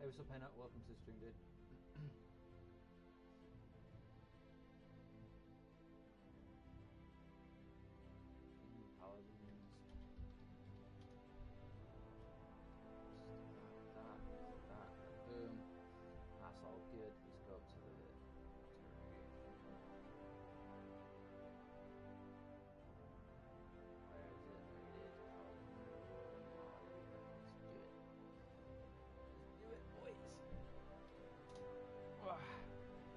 Hey, what's up, Henna? Welcome to the stream, dude. Paladins. That. Boom. That's all good. Let's go up to the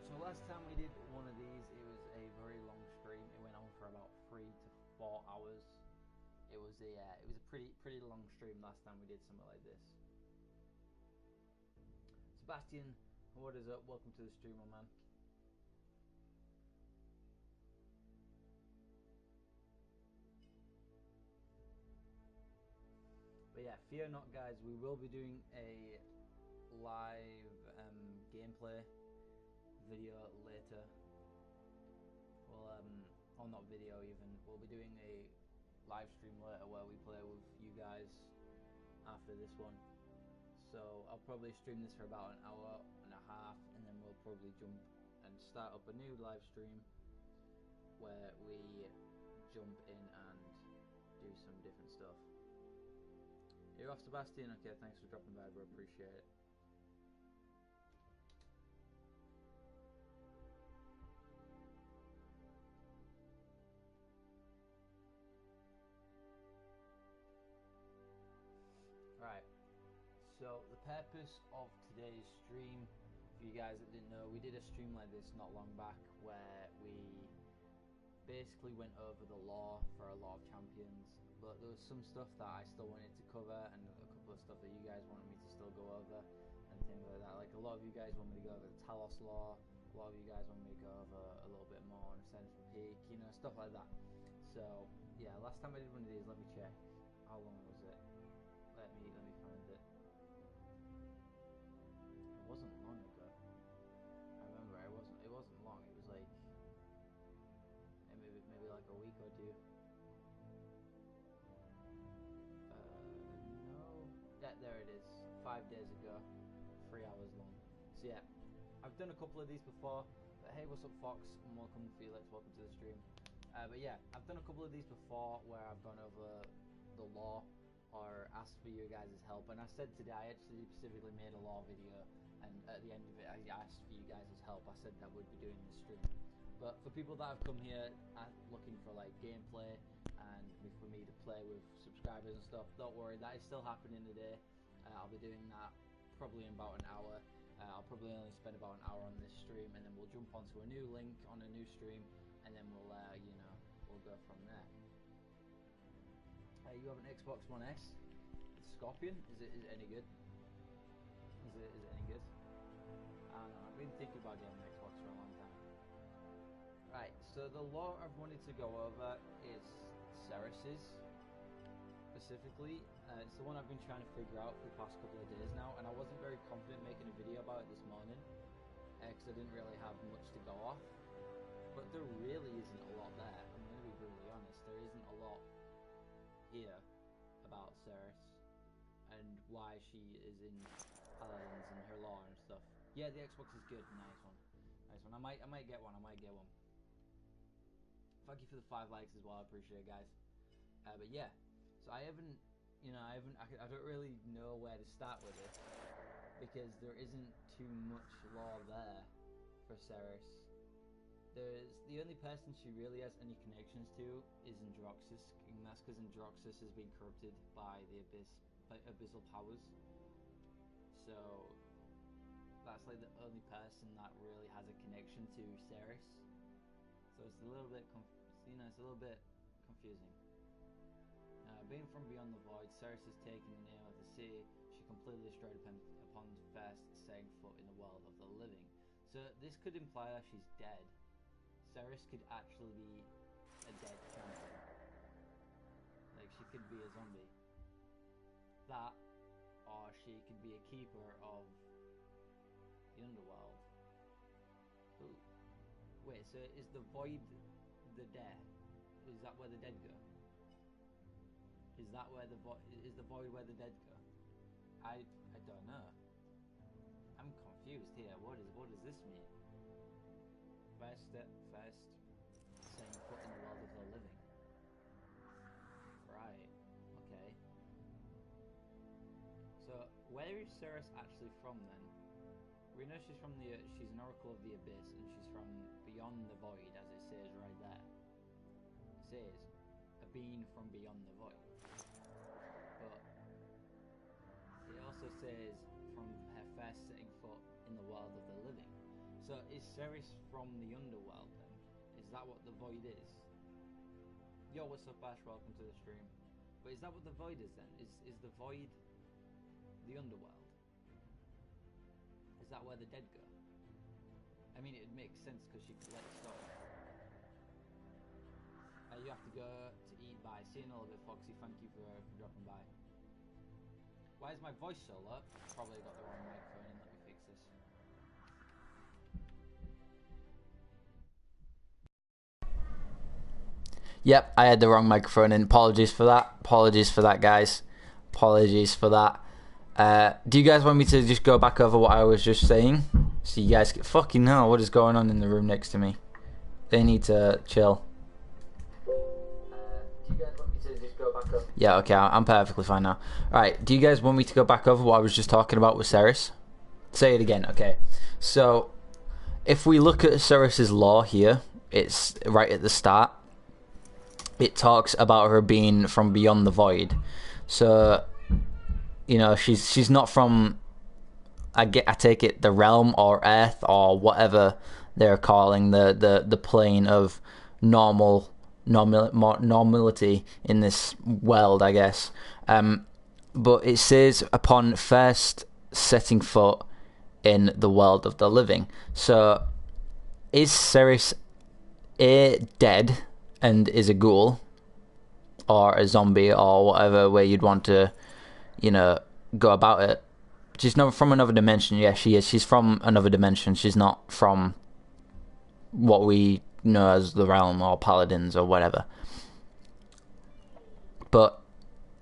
So last time we did one of these, it was a very long stream. It went on for about 3 to 4 hours. It was a pretty long stream last time we did something like this. Sebastian, what is up? Welcome to the stream, my man. But yeah, fear not, guys. We will be doing a live gameplay video later. Well, or not video even. We'll be doing a live stream later where we play with you guys after this one. So I'll probably stream this for about an hour and a half, and then we'll probably jump and start up a new live stream where we jump in and do some different stuff. You're off, Sebastian? Okay, thanks for dropping by, bro. Appreciate it. Right, so the purpose of today's stream, for you guys that didn't know, we did a stream like this not long back where we basically went over the lore for a lot of champions, but there was some stuff that I still wanted to cover and a couple of stuff that you guys wanted me to still go over and things like that. Like a lot of you guys want me to go over the Talos lore, a lot of you guys want me to go over a little bit more on Central Peak, you know, stuff like that. So yeah, last time I did one of these, let me check, how long was it? Let me find it. It wasn't long ago. I remember it wasn't long. It was like maybe like a week or two. No. Yeah, there it is. 5 days ago. 3 hours long. So yeah, I've done a couple of these before. But hey, what's up, Fox? And welcome, Felix. Welcome to the stream. But yeah, I've done a couple of these before where I've gone over the lore or asked for your guys' help, and I said today I actually specifically made a lore video, and at the end of it I asked for you guys' help. I said that we'd be doing this stream, but for people that have come here looking for like gameplay and for me to play with subscribers and stuff, don't worry, that is still happening today. I'll be doing that probably in about an hour. I'll probably only spend about an hour on this stream, and then we'll jump onto a new link on a new stream, and then we'll you know, we'll go from there. You have an Xbox One S, Scorpion. Is it any good? Is it any good? I don't know. I've been thinking about getting an Xbox for a long time. Right. So the lore I've wanted to go over is Ceres's specifically. It's the one I've been trying to figure out for the past couple of days now, and I wasn't very confident making a video about it this morning because I didn't really have much to go off. But there really isn't a lot there. I'm going to be brutally honest. There isn't a lot here about Ceres and why she is in Paladins and her lore and stuff. Yeah, the Xbox is good. Nice one. I might get one. Thank you for the 5 likes as well. I appreciate it, guys. But yeah, so I don't really know where to start with it because there isn't too much lore there for Ceres. The only person she really has any connections to is Androxus, and that's because Androxus has been corrupted by the abyssal powers. So that's like the only person that really has a connection to Ceres. So it's a little bit, it's a little bit confusing. Being from beyond the void, Ceres has taken the name of the city she completely destroyed upon first setting foot in the world of the living. So this could imply that she's dead. Ceres could actually be a dead champion. Like, she could be a zombie. That, or she could be a keeper of the underworld. Ooh. Wait, so is the void the dead? Is that where the dead go? Is that where the void where the dead go? I don't know. confused here. What does this mean? First setting foot in the world of the living. Right. Okay. So where is Ceres actually from then? We know she's from she's an oracle of the abyss, and she's from beyond the void, as it says right there. It says a being from beyond the void. But it also says from her first setting foot in the world of the living. So is Ceres from the underworld then? Is that what the void is? Yo, what's up, Ash? Welcome to the stream. But is that what the void is then? Is the void the underworld? Is that where the dead go? I mean, it makes sense because she collects stuff. You have to go to eat. Bye. See you in a little bit, Foxy. Thank you for dropping by. Why is my voice so low? Probably got the wrong microphone in. Let me fix this. Yep, I had the wrong microphone in. Apologies for that. Apologies for that, guys. Apologies for that. Do you guys want me to just go back over what I was just saying? So you guys get fucking hell, what is going on in the room next to me? They need to chill. Do you guys want me to just go back over? Yeah, okay, I'm perfectly fine now. Alright, do you guys want me to go back over what I was just talking about with Ceres? Say it again, okay. So, if we look at Ceres's lore here, it's right at the start. It talks about her being from beyond the void. So, you know, she's not from, I take it, the realm or earth or whatever they're calling the plane of normality in this world, I guess. But it says upon first setting foot in the world of the living. So is Ceres dead and is a ghoul or a zombie or whatever way you'd want to, you know, go about it? She's not from another dimension. Yeah, she is. She's from another dimension. She's not from what we know as the realm or Paladins or whatever. But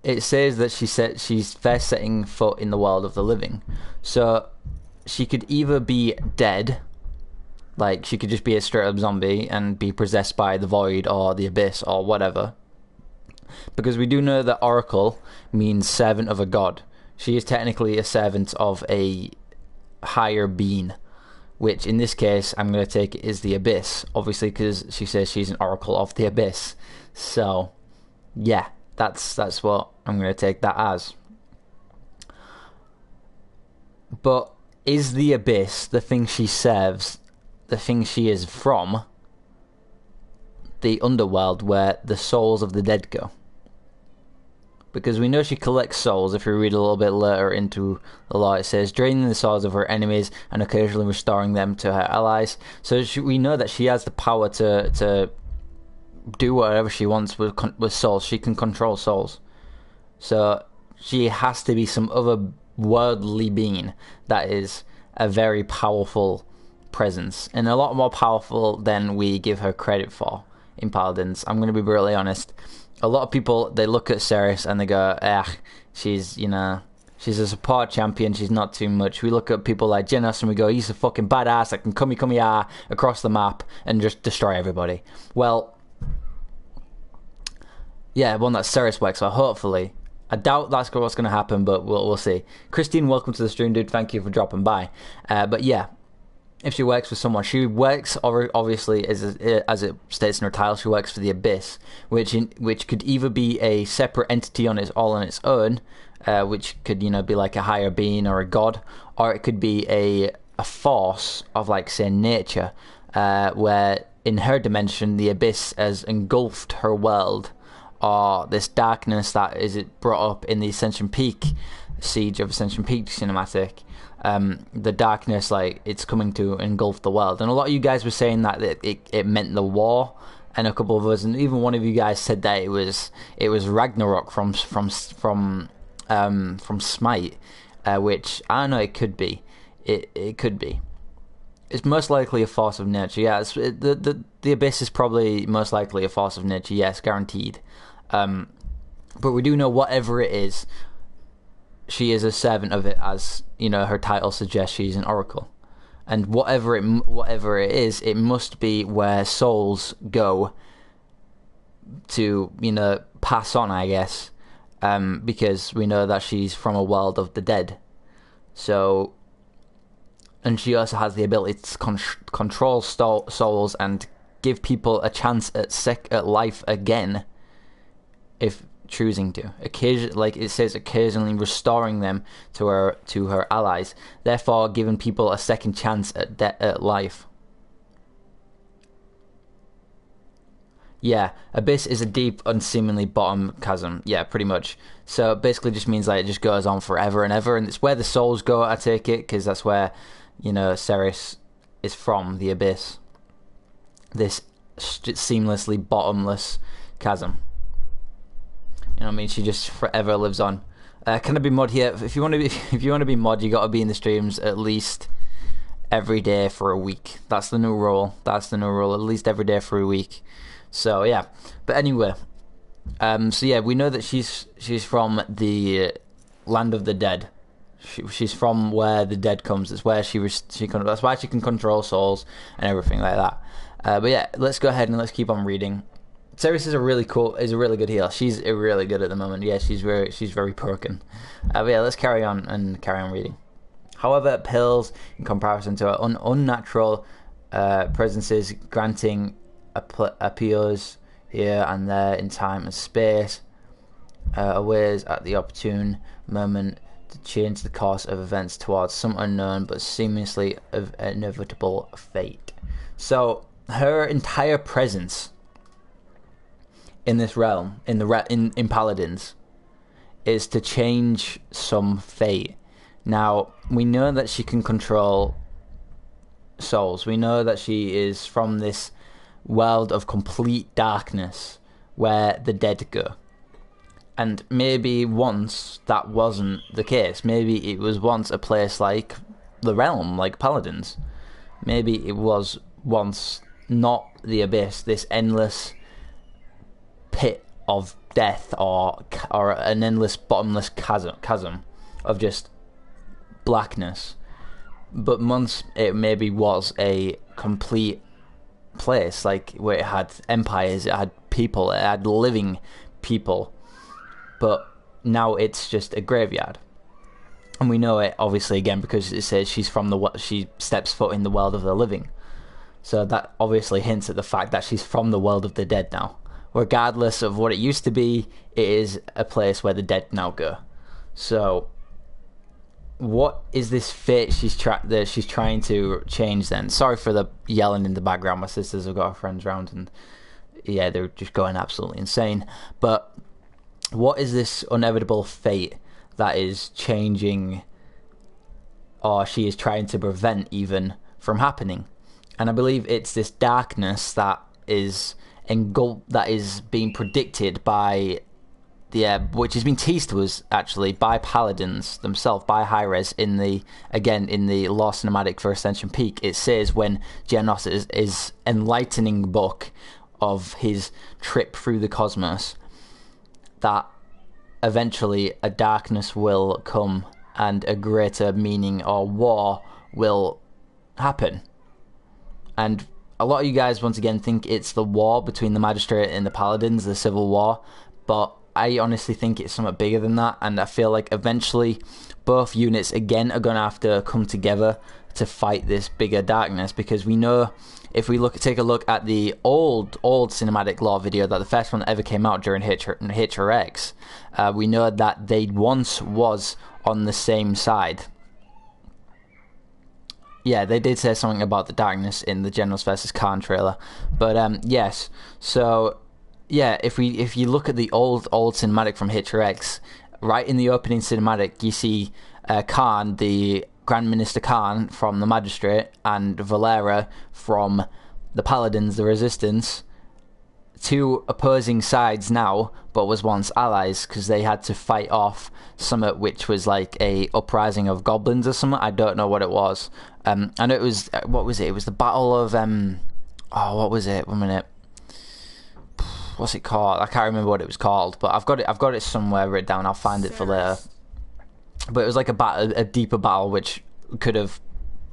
it says that she's first setting foot in the world of the living. So she could either be dead, like she could just be a straight up zombie and be possessed by the void or the abyss or whatever. Because we do know that Oracle means servant of a god. She is technically a servant of a higher being, which in this case I'm going to take is the abyss, obviously, because she says she's an oracle of the abyss. So yeah, that's what I'm going to take that as. But is the abyss the thing she serves, the thing she is from, the underworld where the souls of the dead go? Because we know she collects souls. If you read a little bit later into the law, it says draining the souls of her enemies and occasionally restoring them to her allies. So we know that she has the power to do whatever she wants with souls. She can control souls. So she has to be some other worldly being that is a very powerful presence, and a lot more powerful than we give her credit for in Paladins. I'm going to be brutally honest. A lot of people, they look at Ceres and they go, she's a support champion, she's not too much. We look at people like Genos and we go, he's a fucking badass that can come across the map and just destroy everybody. Well, yeah, well, that's Ceres works, so hopefully. I doubt that's what's going to happen, but we'll see. Christine, welcome to the stream, dude. Thank you for dropping by. But yeah, if she works for someone, she works, obviously, as it states in her title, she works for the Abyss, which could either be a separate entity on its own, which could, be like a higher being or a god, or it could be a force of, like, say, nature, where in her dimension the Abyss has engulfed her world, or this darkness that is brought up in the Ascension Peak, Siege of Ascension Peak cinematic. The darkness, like, it's coming to engulf the world, and a lot of you guys were saying that it meant the war, and a couple of us, and even one of you guys said that it was Ragnarok from Smite, which I don't know, it could be, it could be. It's most likely a force of nature. Yeah, the Abyss is probably most likely a force of nature. Yes, guaranteed. But we do know whatever it is, she is a servant of it, as her title suggests. She's an oracle. and whatever it is, it must be where souls go to, you know, pass on, I guess, because we know that she's from a world of the dead. So, and she also has the ability to control souls and give people a chance at life again, if choosing to. Like it says, occasionally restoring them to her allies, therefore giving people a second chance at life. Yeah, abyss is a deep, unseemly bottom chasm. Yeah, pretty much. So it basically just means like it just goes on forever and ever, and it's where the souls go, I take it, because that's where, you know, Ceres is from, the abyss. This seamlessly bottomless chasm. You know what I mean? She just forever lives on. Can I be mod here? If you want to be mod, you got to be in the streams at least every day for a week. That's the new rule. At least every day for a week. So yeah. But anyway, so yeah, we know that she's from the land of the dead. She's from where the dead comes. It's where that's why she can control souls and everything like that. But yeah, let's go ahead and let's keep on reading. Ceres is a really good healer. She's really good at the moment. Yeah, she's very broken. But yeah, let's carry on reading. However, it pales in comparison to her unnatural presences, granting appears here and there in time and space, awares at the opportune moment to change the course of events towards some unknown but seamlessly inevitable fate. So her entire presence in this realm, in Paladins, is to change some fate. Now, we know that she can control souls. We know that she is from this world of complete darkness where the dead go. And maybe once that wasn't the case. Maybe it was once a place like the realm, like Paladins. Maybe it was once not the abyss, this endless pit of death, or an endless bottomless chasm of just blackness. But once it maybe was a complete place, like where it had empires, it had people, it had living people, but now it's just a graveyard. And we know it obviously again because it says she steps foot in the world of the living, so that obviously hints at the fact that she's from the world of the dead now. Regardless of what it used to be, it is a place where the dead now go. So, what is this fate she's trying to change then? Sorry for the yelling in the background. My sisters have got her friends around, and yeah, they're just going absolutely insane. But what is this inevitable fate that is changing, or she is trying to prevent even from happening? And I believe it's this darkness that is being predicted by which has been teased to us actually by Paladins themselves, by Hi-Rez in the lore cinematic for Ascension Peak. It says when Geonos is enlightening book of his trip through the cosmos, that eventually a darkness will come and a greater meaning or war will happen. And a lot of you guys, once again, think it's the war between the Magistrate and the Paladins, the civil war, but I honestly think it's somewhat bigger than that, and I feel like eventually both units again are going to have to come together to fight this bigger darkness, because we know, if we take a look at the old cinematic lore video, that the first one that ever came out during HRX, we know that they once was on the same side. Yeah, they did say something about the darkness in the Generals vs. Khan trailer, but yes. So yeah, if you look at the old cinematic from HRX, right in the opening cinematic, you see Khan, the Grand Minister Khan from the Magistrate, and Valera from the Paladins, the Resistance, two opposing sides now, but was once allies, because they had to fight off something which was like a uprising of goblins or something. I don't know what it was. And it was, what was it? It was the Battle of what was it? 1 minute. What's it called? I can't remember what it was called, but I've got it somewhere written down. I'll find it for later. But it was like a deeper battle which could have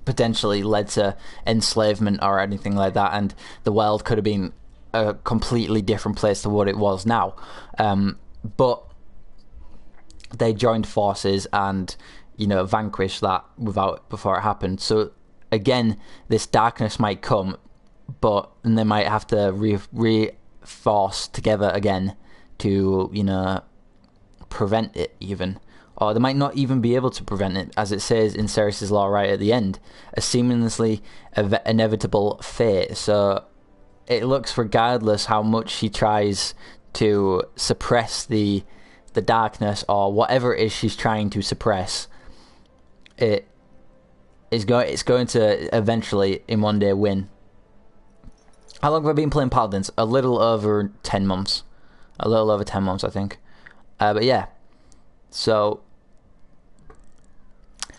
potentially led to enslavement or anything like that, and the world could have been a completely different place to what it was now. But they joined forces and, you know, vanquished that before it happened. So again, this darkness might come, and they might have to reforce together again to, you know, prevent it even. Or they might not even be able to prevent it, as it says in Ceres' law right at the end, a seemingly inevitable fate. So it looks, regardless how much she tries to suppress the darkness or whatever it is she's trying to suppress, it's going to eventually in one day win. How long have I been playing Paladins? A little over 10 months. A little over 10 months, I think. But yeah. So,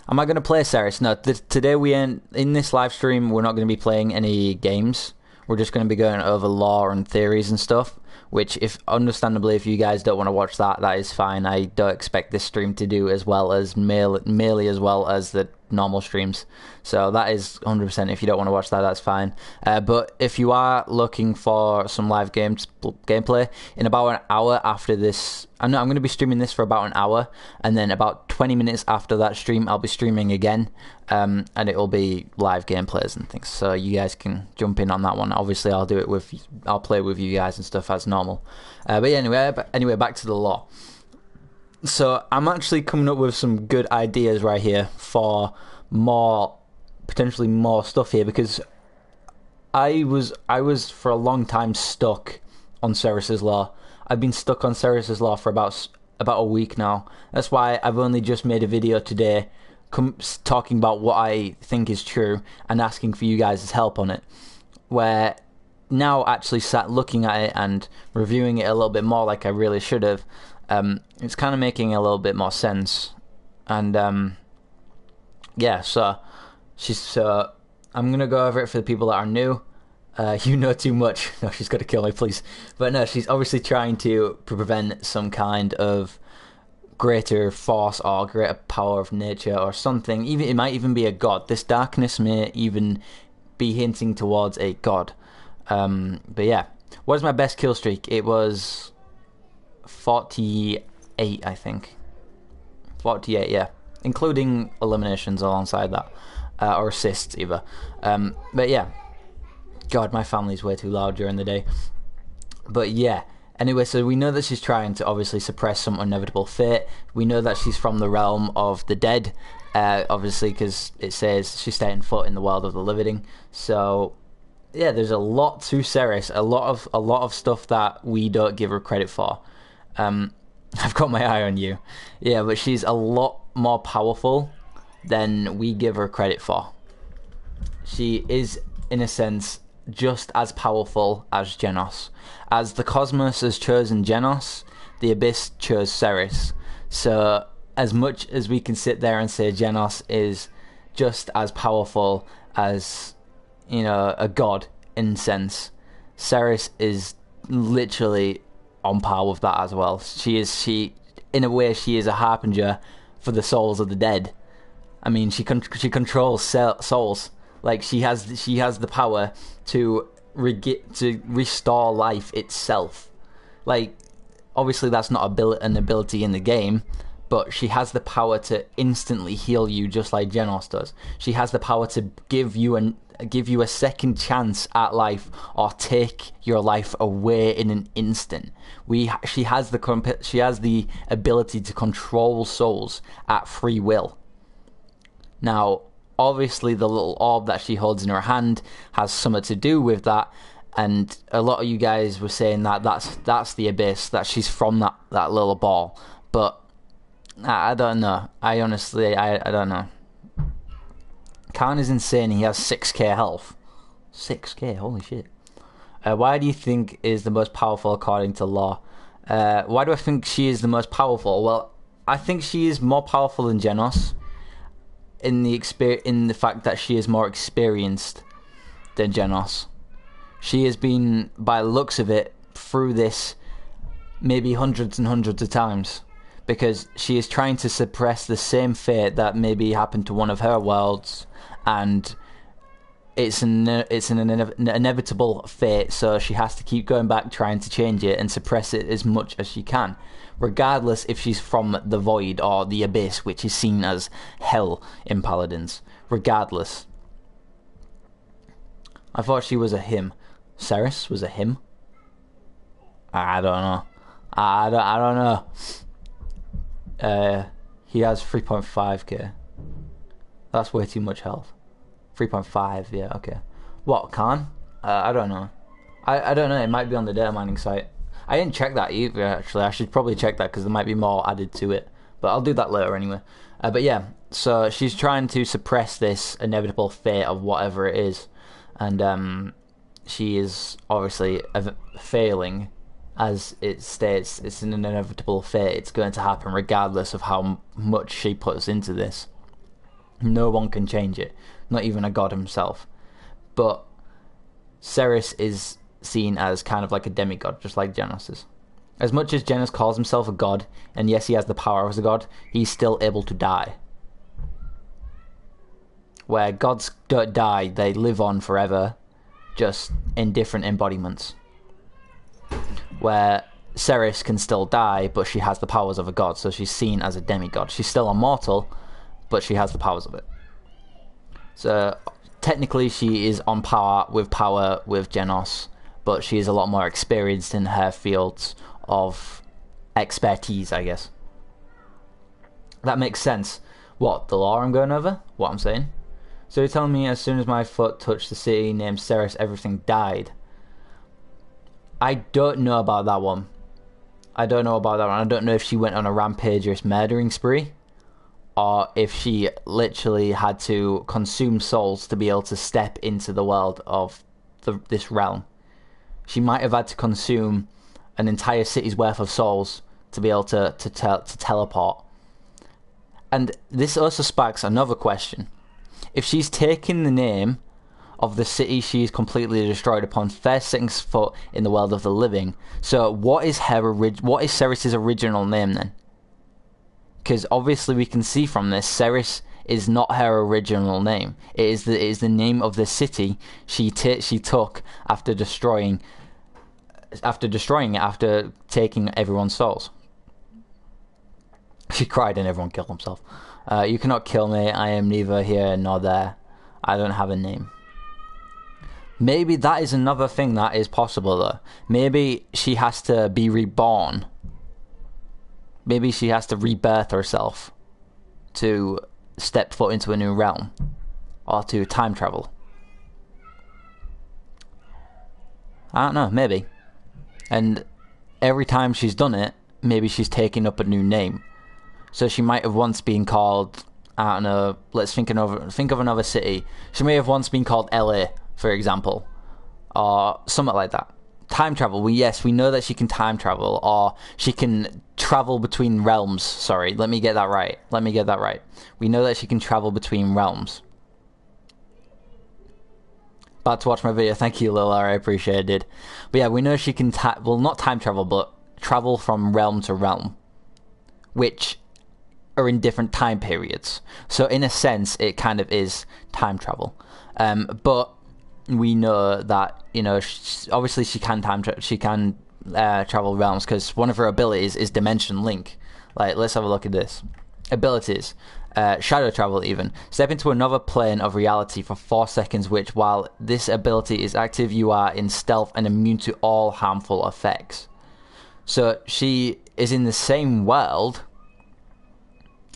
am I going to play Ceres? No, today in this live stream, we're not going to be playing any games. We're just going to be going over lore and theories and stuff, which, understandably, if you guys don't want to watch that is fine. I don't expect this stream to do as well as merely as well as the normal streams. So that is 100%. If you don't want to watch that, that's fine. But if you are looking for some live gameplay, in about an hour after this, I'm going to be streaming this for about an hour, and then about 20 minutes after that stream, I'll be streaming again, and it will be live gameplays and things. So you guys can jump in on that one. Obviously, I'll play with you guys and stuff as normal. But yeah, anyway, back to the lore. So I'm actually coming up with some good ideas right here for potentially more stuff here, because I was for a long time stuck on Ceres' law. I've been stuck on Ceres' law for about a week now. That's why I've only just made a video today talking about what I think is true and asking for you guys' help on it, where now actually sat looking at it and reviewing it a little bit more like I really should have. It's kind of making a little bit more sense, and yeah. So I'm gonna go over it for the people that are new. You know too much. No, she's got to kill me, please. But no, she's obviously trying to prevent some kind of greater force or greater power of nature or something. Even it might even be a god. This darkness may even be hinting towards a god. But yeah, what is my best kill streak? It was 48, I think. 48, yeah, including eliminations alongside that, or assists either. But yeah, God, my family's way too loud during the day. But yeah, anyway, so we know that she's trying to obviously suppress some inevitable fate. We know that she's from the realm of the dead, obviously, because it says she's setting foot in the world of the living. So yeah, there's a lot to Ceres, a lot of stuff that we don't give her credit for. I've got my eye on you. Yeah, but she's a lot more powerful than we give her credit for. She is, in a sense, just as powerful as Genos. As the cosmos has chosen Genos, the Abyss chose Ceres. So, as much as we can sit there and say Genos is just as powerful as, you know, a god, in a sense, Ceres is literally on par with that as well. In a way, she is a harbinger for the souls of the dead. I mean, she controls souls. Like, she has the power to restore life itself. Like, obviously that's not an ability in the game, but she has the power to instantly heal you, just like Genos does. She has the power to give you a second chance at life, or take your life away in an instant. She has the ability to control souls at free will. Now, obviously, the little orb that she holds in her hand has something to do with that, and a lot of you guys were saying that that's the Abyss, that she's from that little ball. But I don't know. I honestly don't know. Khan is insane. He has 6k health. 6k, holy shit. Why do you think is the most powerful according to lore? Why do I think she is the most powerful? Well, I think she is more powerful than Genos in the fact that she is more experienced than Genos. She has been, by the looks of it, through this maybe hundreds and hundreds of times, because she is trying to suppress the same fate that maybe happened to one of her worlds, and it's an inevitable fate, so she has to keep going back trying to change it and suppress it as much as she can, regardless if she's from the void or the abyss, which is seen as hell in Paladins. Regardless. I thought she was a him. Ceres was a him? I don't know. I don't know. He has 3.5k. That's way too much health. 3.5, yeah, okay. What, Khan? I don't know. I don't know, it might be on the data mining site. I didn't check that either, actually. I should probably check that because there might be more added to it. But I'll do that later anyway. But yeah, so she's trying to suppress this inevitable fate of whatever it is. And she is obviously failing. As it states, it's an inevitable fate. It's going to happen regardless of how much she puts into this. No one can change it, not even a god himself. But Ceres is seen as kind of like a demigod, just like Genos is. As much as Genos calls himself a god, and yes, he has the power as a god, he's still able to die. Where gods don't die, they live on forever, just in different embodiments. Where Ceres can still die, but she has the powers of a god, so she's seen as a demigod. She's still immortal, but she has the powers of it. So technically she is on power with Genos, but she is a lot more experienced in her fields of expertise, I guess. That makes sense. What, the lore I'm going over? What I'm saying? So you're telling me as soon as my foot touched the city named Ceres, everything died? I don't know about that one. I don't know if she went on a rampageous murdering spree, or if she literally had to consume souls to be able to step into the world of this realm. She might have had to consume an entire city's worth of souls to be able to teleport. And this also sparks another question. If she's taken the name of the city she's completely destroyed upon first setting foot in the world of the living, so what is Ceres' original name then? Because obviously we can see from this, Ceres is not her original name. It is the name of the city she took after destroying it, after taking everyone's souls. She cried and everyone killed himself. You cannot kill me. I am neither here nor there. I don't have a name. Maybe that is another thing that is possible though. Maybe she has to be reborn. Maybe she has to rebirth herself to step foot into a new realm, or to time travel. I don't know, maybe. And every time she's done it, maybe she's taking up a new name. So she might have once been called, I don't know, let's think of another city. She may have once been called LA, for example, or something like that. Time travel, we know that she can time travel, or she can travel between realms. Sorry, let me get that right. We know that she can travel between realms. About to watch my video, thank you Lila, I appreciate it. But yeah, we know she can, not time travel, but travel from realm to realm, which are in different time periods. So in a sense, it kind of is time travel. But we know that, obviously she can travel realms, because one of her abilities is Dimension Link. Like, let's have a look at this. Abilities. Shadow travel even. Step into another plane of reality for 4 seconds, which, while this ability is active, you are in stealth and immune to all harmful effects. So she is in the same world.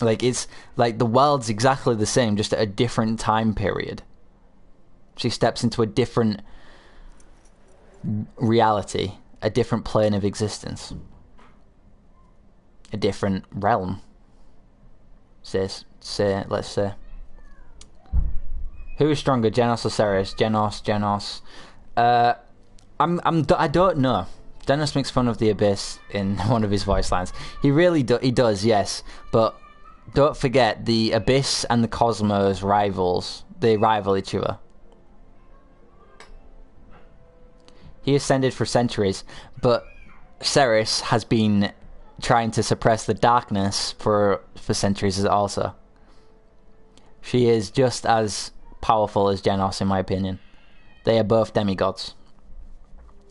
Like, it's like the world's exactly the same, just at a different time period. She steps into a different reality, a different plane of existence, a different realm. Let's say. Who is stronger, Genos or Ceres? Genos. I don't know. Genos makes fun of the Abyss in one of his voice lines. He really he does, yes. But don't forget, the Abyss and the Cosmos rivals. They rival each other. He ascended for centuries, but Ceres has been trying to suppress the darkness for centuries also. She is just as powerful as Genos, in my opinion. They are both demigods.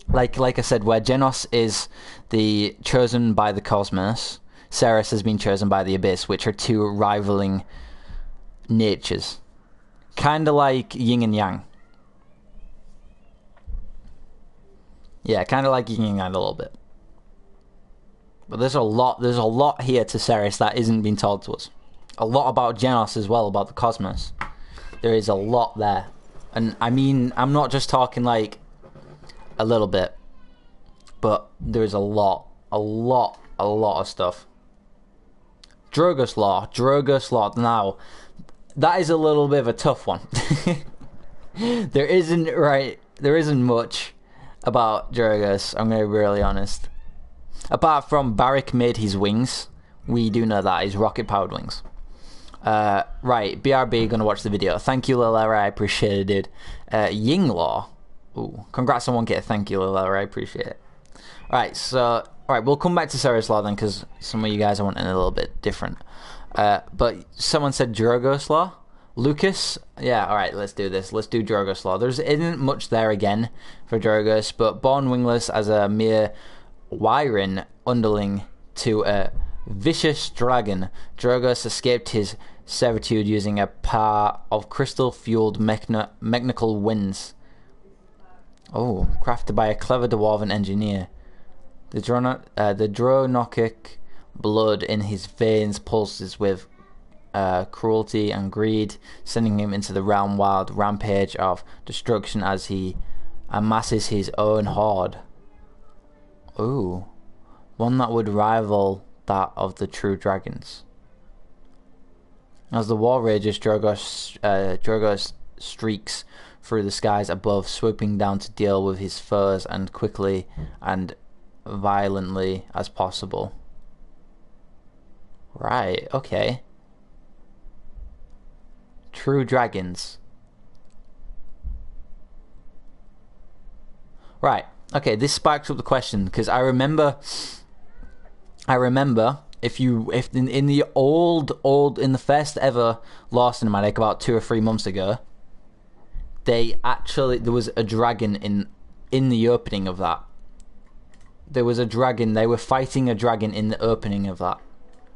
Like I said, where Genos is the chosen by the cosmos, Ceres has been chosen by the abyss, which are two rivaling natures. Kind of like yin and yang. Yeah, kind of like yin and yang a little bit. But there's a lot here to Ceres that isn't being told to us. A lot about Genos as well, about the cosmos. There is a lot there. And I mean, I'm not just talking like a little bit, but there is a lot of stuff. Drogo's Law. Now, that is a little bit of a tough one. There isn't much about Drogo's, I'm going to be really honest. Apart from Barrick made his wings, we do know that, his rocket-powered wings. Right, BRB, gonna watch the video. Thank you, Lilera, I appreciate it, dude. Yinglaw. Ooh, congrats on 1K, thank you, Lilera, I appreciate it. Alright, we'll come back to Ceres Law then, because some of you guys are wanting a little bit different. But someone said Drogo's Law? Lucas? Yeah, alright, let's do this. Let's do Drogo's Law. There isn't much there again for Drogos, but born wingless as a mere Wyran underling to a vicious dragon, Drogos escaped his servitude using a pair of crystal-fueled mechanical winds. Oh, crafted by a clever dwarven engineer. The Dronocic blood in his veins pulses with cruelty and greed, sending him into the realm-wide rampage of destruction as he amasses his own horde. Ooh, one that would rival that of the true dragons. As the war rages, Drogos streaks through the skies above, swooping down to deal with his foes and quickly and violently as possible. Right, okay. True dragons. Right. Okay, this sparks up the question, because I remember if in the in the first ever Lore cinematic about 2 or 3 months ago, there was a dragon in the opening of that. There was a dragon. They were fighting a dragon in the opening of that.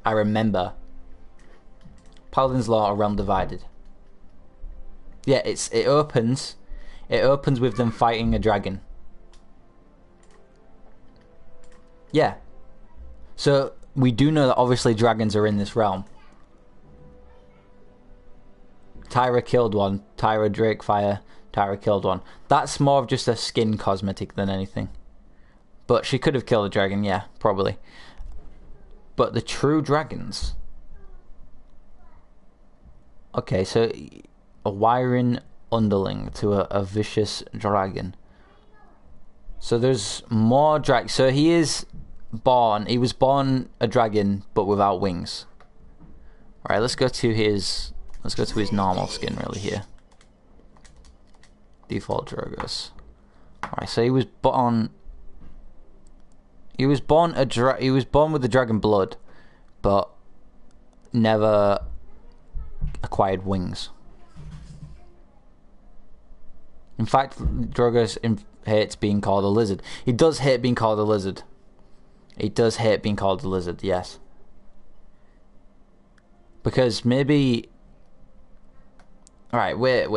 I remember. Paladins Law or Realm Divided. Yeah, it opens with them fighting a dragon. Yeah. So we do know that obviously dragons are in this realm. Tyra killed one. Tyra Drakefire. Tyra killed one. That's more of just a skin cosmetic than anything. But she could have killed a dragon, yeah, probably. But the true dragons. Okay, so a Wyran underling to a vicious dragon. So there's more drag. So he was born a dragon, but without wings. All right, let's go to his normal skin really here. Default Drogos. All right, so he was born with the dragon blood, but never acquired wings. In fact, Drogos hates being called a lizard. He does hate being called a lizard. Yes. Because maybe... Alright, wait.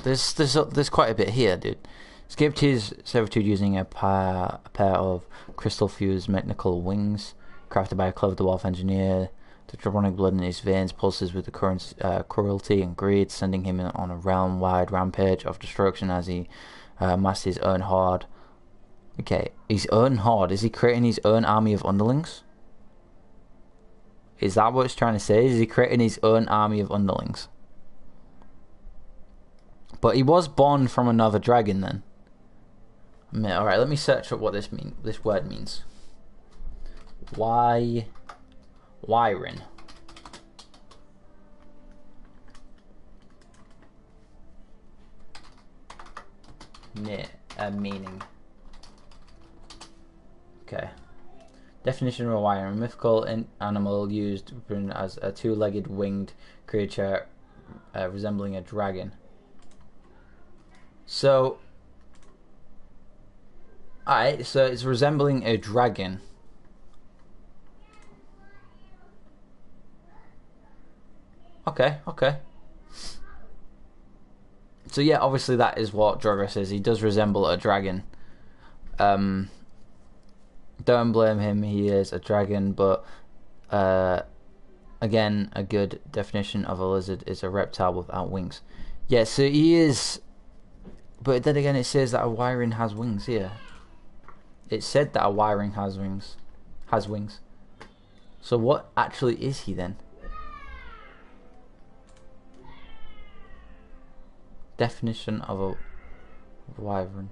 There's quite a bit here, dude. Escaped his servitude using a pair of crystal-fused mechanical wings, crafted by a clever dwarf engineer. The draconic blood in his veins pulses with the current cruelty and greed, sending him on a realm-wide rampage of destruction as he amassed his own horde. Okay, his own horde. Is he creating his own army of underlings? Is that what it's trying to say? Is he creating his own army of underlings? But he was born from another dragon then. Alright, let me search up what this word means. Wyran. Meaning. Okay. Definition of a Wyvern: a mythical animal used as a two-legged winged creature resembling a dragon. So, alright, so it's resembling a dragon. Okay. So yeah, obviously that is what Drogus is. He does resemble a dragon. Don't blame him, he is a dragon, but again, a good definition of a lizard is a reptile without wings. Yeah, so he is, but then again it says that a Wyvern has wings here. It said that a Wyvern has wings. So what actually is he then? Definition of a Wyvern.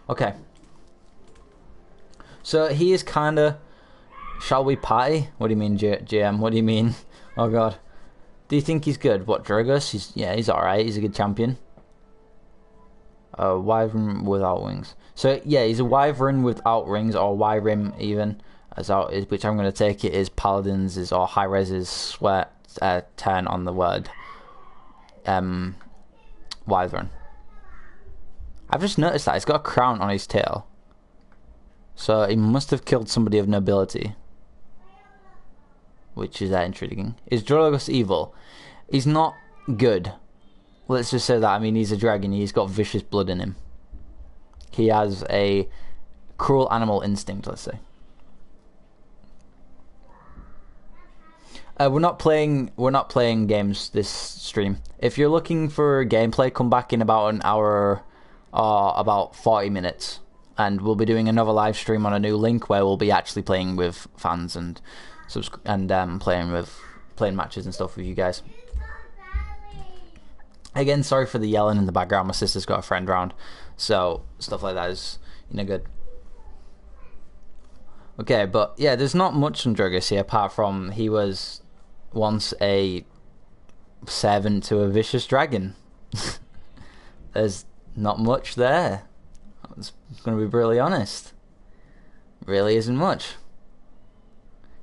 Okay. So he is kinda... Shall we party? What do you mean, GM? What do you mean? Oh god. Do you think he's good? What, Drogus? He's alright. He's a good champion. A Wyvern without wings. So yeah, he's a Wyvern without rings, or Wyrim even, which I'm going to take it is Paladins or high reses sweat 10 on the word Wyvern. I've just noticed that he's got a crown on his tail, so he must have killed somebody of nobility, which is intriguing. Is Drogus evil? He's not good. Let's just say that. I mean, he's a dragon. He's got vicious blood in him. He has a cruel animal instinct, let's say. We're not playing games this stream. If you're looking for gameplay, come back in about an hour or about 40 minutes, and we'll be doing another live stream on a new link where we'll be actually playing with fans and playing matches and stuff with you guys. Again, sorry for the yelling in the background. My sister's got a friend round, so stuff like that is good. Okay, but yeah, there's not much on Drogus here apart from he was once a servant to a vicious dragon. There's not much there. I'm going to be brutally honest. Really isn't much.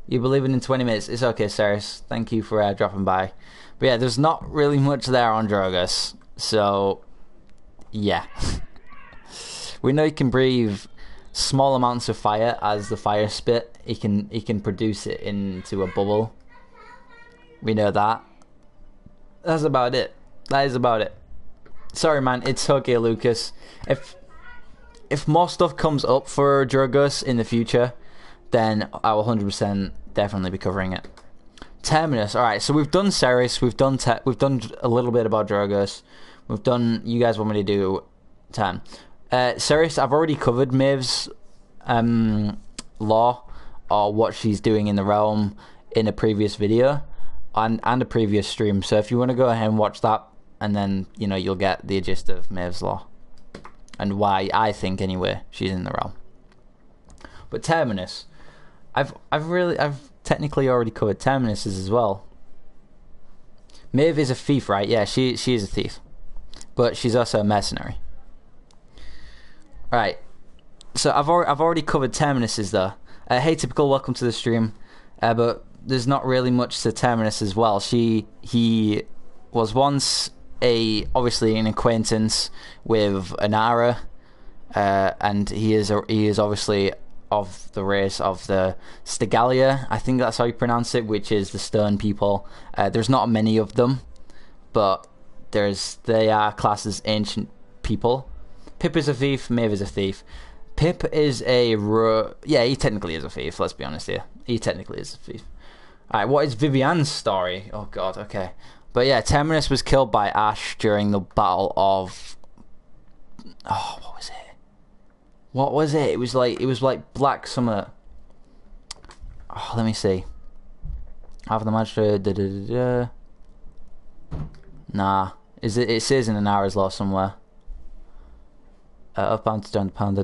You believe it in 20 minutes. It's okay, Cyrus. Thank you for dropping by. But yeah, there's not really much there on Drogus. So, yeah. We know he can breathe small amounts of fire as the fire spit. He can produce it into a bubble. We know that. That's about it. That is about it. Sorry, man. It's okay, Lucas. If more stuff comes up for Drogus in the future, then I will 100% definitely be covering it. Terminus. All right. So we've done Ceres. We've done a little bit about Drogus. We've done. You guys want me to do 10? Ceres. I've already covered Maeve's law, or what she's doing in the realm, in a previous video and a previous stream. So if you want to go ahead and watch that, and then you'll get the gist of Maeve's law and why I think anyway she's in the realm. But Terminus, I've technically already covered Terminuses as well. Maeve is a thief, right? Yeah, she is a thief, but she's also a mercenary. All right. So I've already covered Terminuses though. Hey, Typical, welcome to the stream. But there's not really much to Terminus as well. He was once obviously an acquaintance with Anara, and he is obviously of the race of the Stegalia. I think that's how you pronounce it, which is the stone people. There's not many of them, but they are classed as ancient people. Pip is a thief. Maeve is a thief. Pip is he technically is a thief. Let's be honest here. He technically is a thief. Alright, what is Vivian's story? Oh god, okay. But yeah, Terminus was killed by Ash during the battle of... Oh, what was it? What was it? It was like Black Summer. Oh, let me see. Half the match... Nah. It says in an hour's law somewhere. Up, bound, down, pound,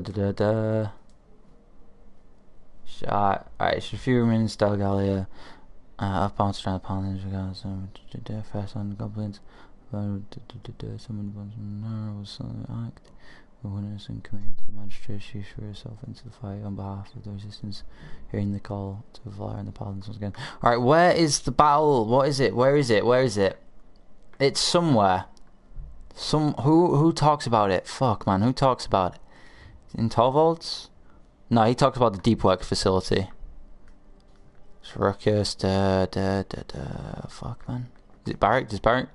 Shot. Alright, should few remain in Stelgalia. Up, bounce, down, pound, first on the goblins. Someone was act. The winners and command the magistrate, she threw herself into the fight on behalf of the resistance, hearing the call to Valor and the Paladins once again. Alright, where is the battle? What is it? Where is it? Where is it? It's somewhere. Who talks about it? Fuck, man, who talks about it? In Torvald's? No, he talks about the deep work facility. Ruckus, fuck, man. Is it Barrack? Does Barrack?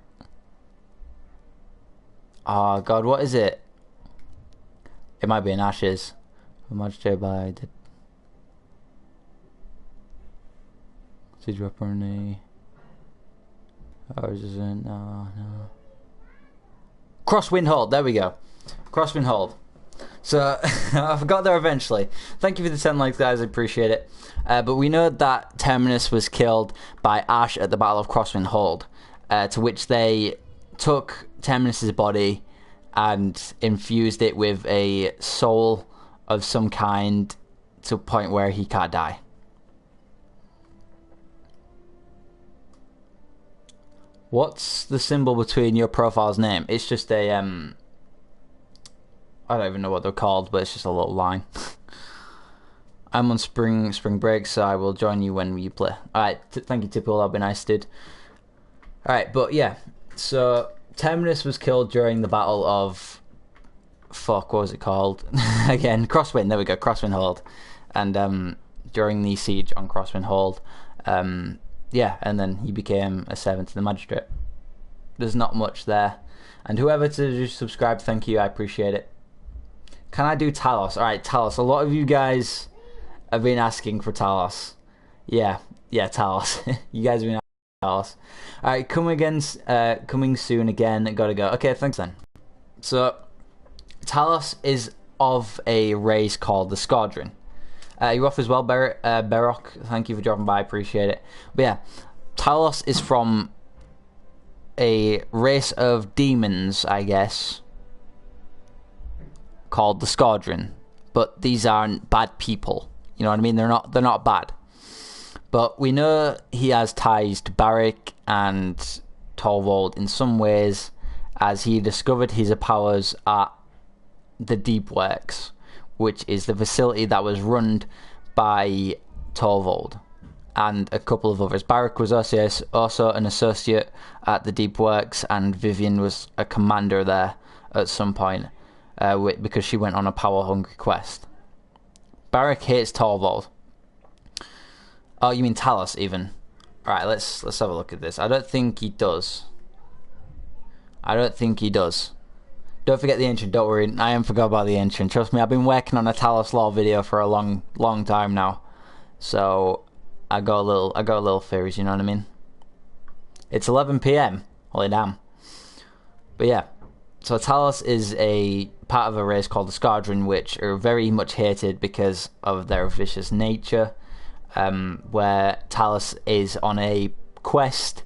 Oh god, what is it? It might be in Ashes. Magistrate by the siege weaponry. Or is it? No. Crosswind Hold. There we go. Crosswind Hold. So I got there eventually. Thank you for the 10 likes, guys. I appreciate it. But we know that Terminus was killed by Ash at the Battle of Crosswind Hold, to which they took Terminus's body and infused it with a soul of some kind to a point where he can't die. What's the symbol between your profile's name? It's just a I don't even know what they're called, but it's just a little line. I'm on spring break, so I will join you when you play. Alright, thank you, Tipple. That'll be nice, dude. Alright, but yeah, so Terminus was killed during the battle of... Fuck, what was it called? Again, Crosswind, there we go, Crosswind Hold. And during the siege on Crosswind Hold, yeah, and then he became a servant to the magistrate. There's not much there. And whoever to subscribe, thank you, I appreciate it. Can I do Talos? Alright, Talos. A lot of you guys have been asking for Talos. Yeah, Talos. You guys have been asking for Talos. Alright, coming soon again. Gotta go. Okay, thanks then. So, Talos is of a race called the Squadron. You're off as well, Berok. Thank you for dropping by, appreciate it. But yeah, Talos is from a race of demons, I guess, called the Squadron. But these aren't bad people. You know what I mean? They're not bad. But we know he has ties to Barrack and Torvald in some ways, as he discovered his powers at the Deep Works, which is the facility that was run by Torvald and a couple of others. Barrack was also an associate at the Deep Works, and Vivian was a commander there at some point because she went on a power-hungry quest. Barrack hates Torvald. Oh, you mean Talos, even? Right, let's have a look at this. I don't think he does. Don't forget the ancient, don't worry. I haven't forgot about the ancient. Trust me, I've been working on a Talos lore video for a long time now. So I got a little theories, you know what I mean? It's 11 PM. Holy damn. But yeah. So Talos is a part of a race called the Squadron, which are very much hated because of their vicious nature. Where Talos is on a quest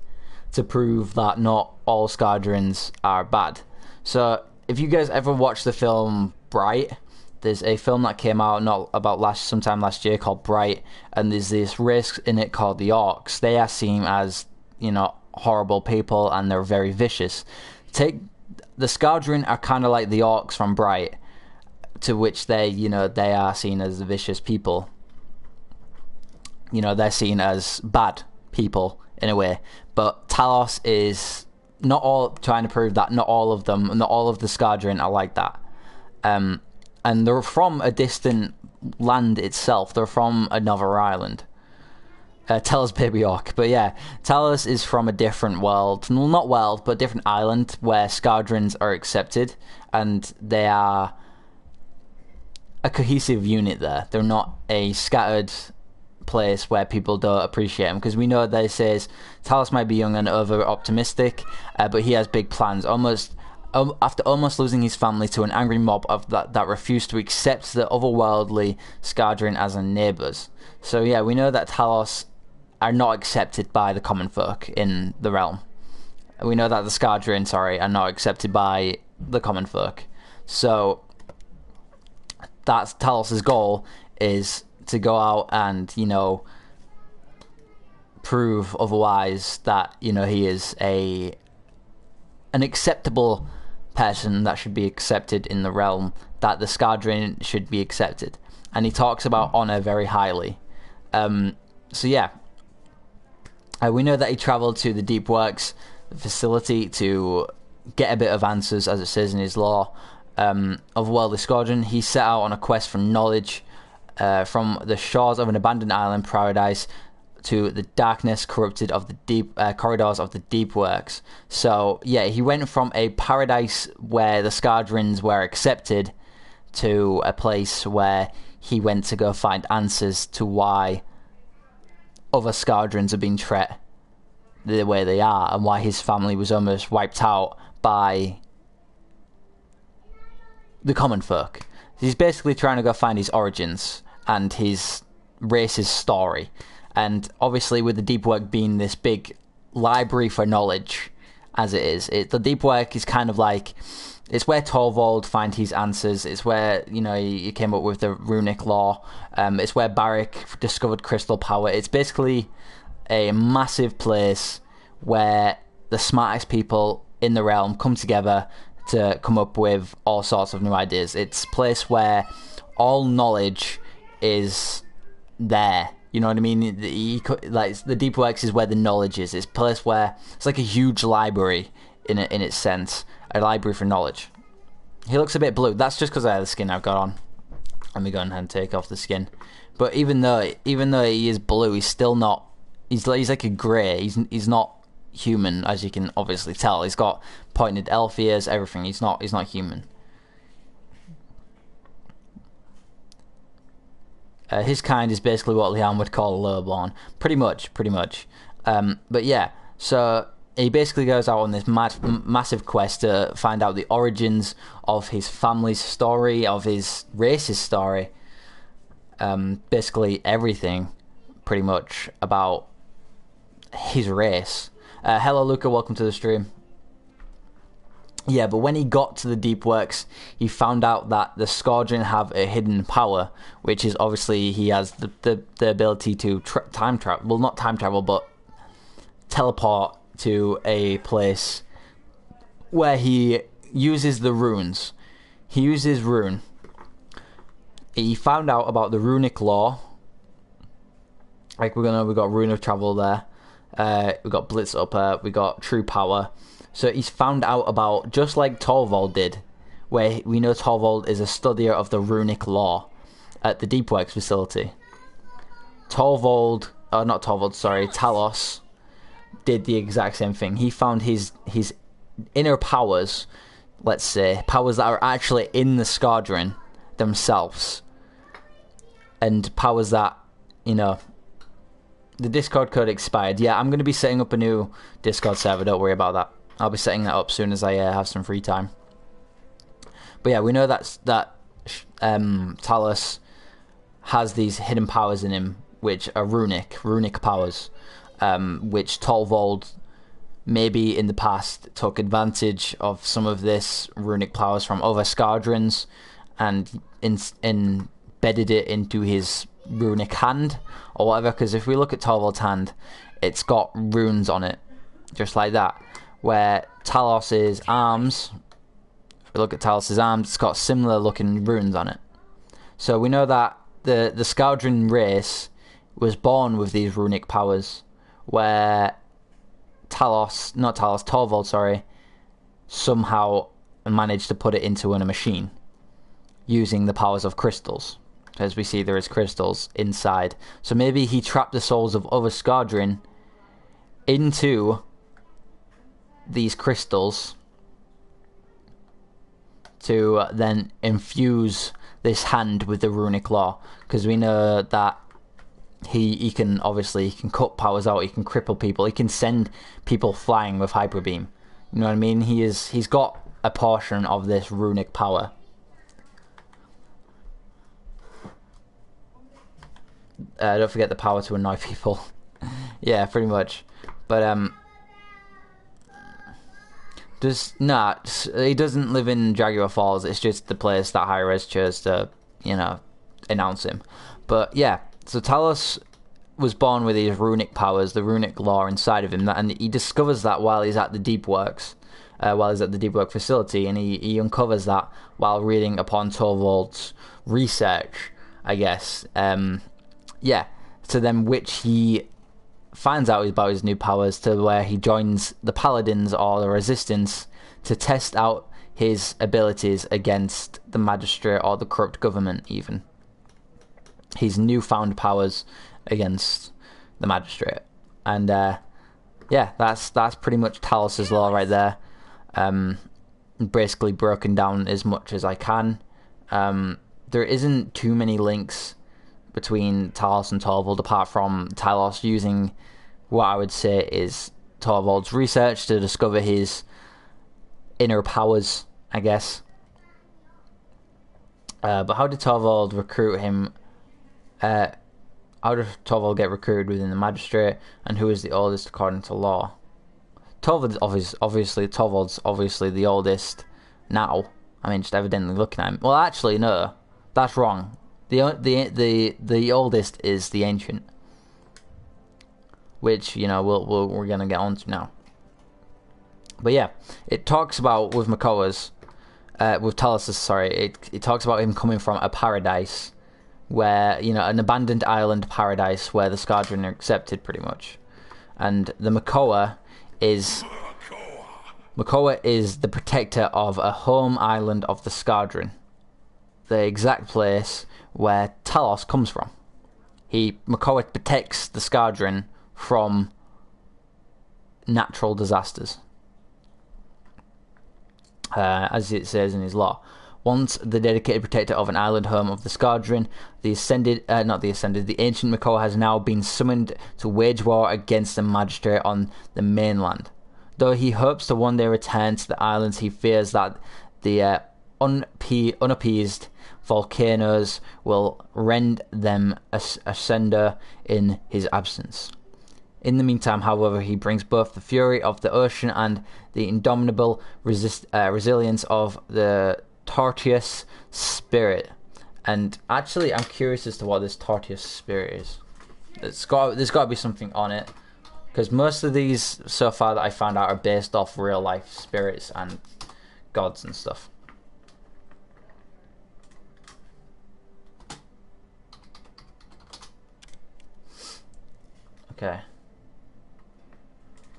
to prove that not all Squadrons are bad. So if you guys ever watched the film Bright, there's a film that came out sometime last year called Bright, and there's this race in it called the Orcs. They are seen as, you know, horrible people, and they're very vicious. The Squadron are kind of like the Orcs from Bright, to which they are seen as vicious people. You know, they're seen as bad people in a way, but Talos is not all trying to prove that not all of the Squadron are like that. And they're from a distant land itself. They're from another island. Talos Baby Orc. But yeah, Talos is from a different world. Well, not world, but a different island where Squadrons are accepted, and they are a cohesive unit there. They're not a scattered place where people don't appreciate him, because we know that it says Talos might be young and over optimistic, but he has big plans. After almost losing his family to an angry mob that refused to accept the otherworldly Squadron as their neighbours. So yeah, we know that Talos are not accepted by the common folk in the realm. We know that the Squadron, are not accepted by the common folk. So that's Talos' goal, is to go out and, you know, prove otherwise that, you know, he is an acceptable person that should be accepted in the realm that the Skadrin should be accepted, and he talks about honor very highly. So yeah, we know that he travelled to the Deep Works facility to get a bit of answers, as it says in his law, of Worldly Squadron. He set out on a quest for knowledge from the shores of an abandoned island paradise to the darkness corrupted of the deep corridors of the Deep Works. So yeah, he went from a paradise where the Skadrins were accepted to a place where he went to go find answers to why other Skadrins have been treated the way they are, and why his family was almost wiped out by the common folk. He's basically trying to go find his origins and his race's story. And obviously with the Deep Work being this big library for knowledge, as it is, the Deep Work is kind of like, it's where Torvald find his answers. It's where, you know, he came up with the runic law. It's where Barrick discovered crystal power. It's basically a massive place where the smartest people in the realm come together to come up with all sorts of new ideas. It's a place where all knowledge is there. You know what I mean? The Deep Works is where the knowledge is. It's a place where it's like a huge library in its sense, a library for knowledge. He looks a bit blue. That's just because I have the skin I've got on. Let me go ahead and take off the skin. But even though he is blue, he's still not. He's like a grey. He's not human, as you can obviously tell. He's got pointed elf ears, everything. He's not human. His kind is basically what Liam would call a lowborn. Pretty much. But yeah, so he basically goes out on this massive quest to find out the origins of his family's story, of his race's story. Basically everything, pretty much, about his race. Hello, Luca. Welcome to the stream. Yeah, but when he got to the Deep Works, he found out that the Scourgeon have a hidden power, which is obviously he has the ability to time travel. Well, not time travel, but teleport to a place where he uses the runes. He uses rune. He found out about the runic law. Like we got rune of travel there. We got blitz upper. We got true power. So he's found out about, just like Torvald did, where we know Torvald is a studier of the runic law at the Deep Works facility. Talos did the exact same thing. He found his inner powers, let's say, powers that are actually in the Squadron themselves, and powers that, you know, the Discord code expired. Yeah, I'm going to be setting up a new Discord server, don't worry about that. I'll be setting that up soon as I have some free time. But yeah, we know that Talos has these hidden powers in him, which are runic powers, which Torvald maybe in the past took advantage of some of this runic powers from other Squadrons and embedded it into his runic hand or whatever. Because if we look at Torvald's hand, it's got runes on it, just like that. Where Talos's arms, if we look at Talos's arms, it's got similar looking runes on it. So we know that the Squadron race was born with these runic powers, where Torvald, somehow managed to put it into a machine using the powers of crystals. As we see, there is crystals inside. So maybe he trapped the souls of other Squadron into these crystals to then infuse this hand with the runic law, because we know that he can cut powers out, he can cripple people, he can send people flying with hyper beam. You know what I mean? He's got a portion of this runic power. Don't forget the power to annoy people. Yeah, pretty much. But he doesn't live in Jaguar Falls. It's just the place that Hi-Rez chose to, announce him. But yeah, so Talos was born with these runic powers, the runic law inside of him, and he discovers that while he's at the Deep Works. while he's at the deep work facility, and he uncovers that while reading upon Torvald's research, I guess. So then which he finds out about his new powers, to where he joins the Paladins or the Resistance to test out his abilities against the Magistrate or the corrupt government, even. His newfound powers against the Magistrate. And that's pretty much Talos' law right there. Basically broken down as much as I can. There isn't too many links between Talos and Torvald, apart from Talos using what I would say is Torvald's research to discover his inner powers, I guess. But how did Torvald recruit him? How did Torvald get recruited within the Magistrate, and who is the oldest according to law? Torvald's obviously the oldest now. I mean, just evidently looking at him. Well, actually, no, that's wrong. The oldest is the Ancient, which we're gonna get onto now. But yeah, it talks about with Talos. It talks about him coming from a paradise where, an abandoned island paradise where the Squadron are accepted, pretty much. And the Makoa is the protector of a home island of the Squadron, the exact place where Talos comes from. Makoa protects the Squadron from natural disasters, as it says in his law. Once the dedicated protector of an island home of the Squadron, the Ancient Makoa has now been summoned to wage war against the Magistrate on the mainland. Though he hopes to one day return to the islands, he fears that the unappeased volcanoes will rend them asunder in his absence. In the meantime, however, he brings both the fury of the ocean and the indomitable resilience of the Tortious spirit. And actually, I'm curious as to what this Tortious spirit is. There's got to be something on it, because most of these so far that I found out are based off real life spirits and gods and stuff. Okay.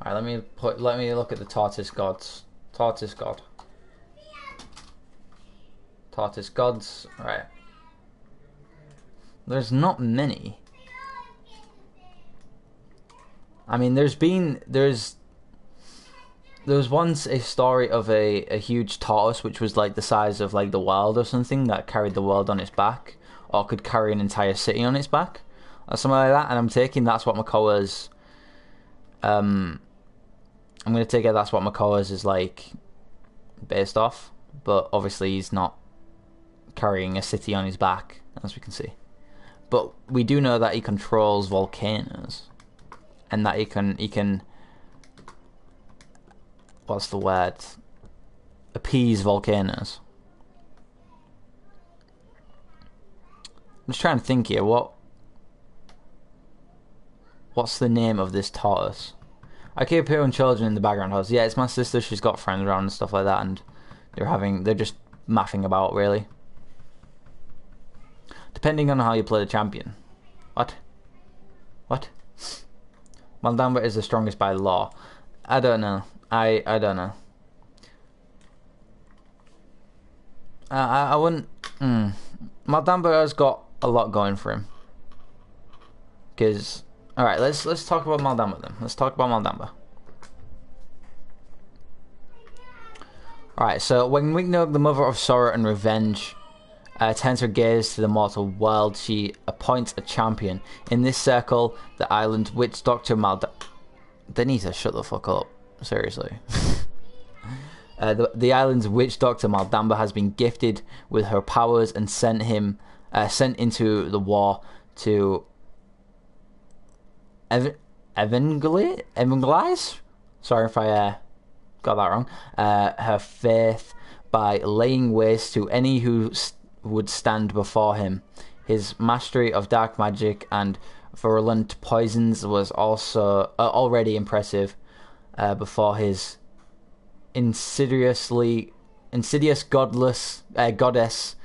Alright, let me look at the Tortoise gods. Tortoise god. Tortoise gods. Right. There's not many. I mean, there was once a story of a huge tortoise which was like the size of like the world or something, that carried the world on its back, or could carry an entire city on its back, or something like that. And I'm taking that's what Makoa's. I'm gonna take it that's what Makoa's is like based off, but obviously he's not carrying a city on his back, as we can see. But we do know that he controls volcanoes, and that he can what's the word? Appease volcanoes. I'm just trying to think here. What's the name of this tortoise? I keep hearing children in the background house. Yeah, it's my sister. She's got friends around and stuff like that, and they're just mathing about, really. Depending on how you play the champion. What? Maldamba is the strongest by law. I don't know. I don't know. I wouldn't. Maldamba has got a lot going for him. Because, all right, let's talk about Maldamba then. Let's talk about Maldamba. All right, so when Wignog, the mother of sorrow and revenge, turns her gaze to the mortal world, she appoints a champion. In this circle, the island witch doctor Maldamba. They need to shut the fuck up. Seriously. The island's witch doctor Maldamba has been gifted with her powers and sent into the war to evangelize? Sorry if I got that wrong. Her faith by laying waste to any who would stand before him. His mastery of dark magic and virulent poisons was also already impressive before his insidious goddess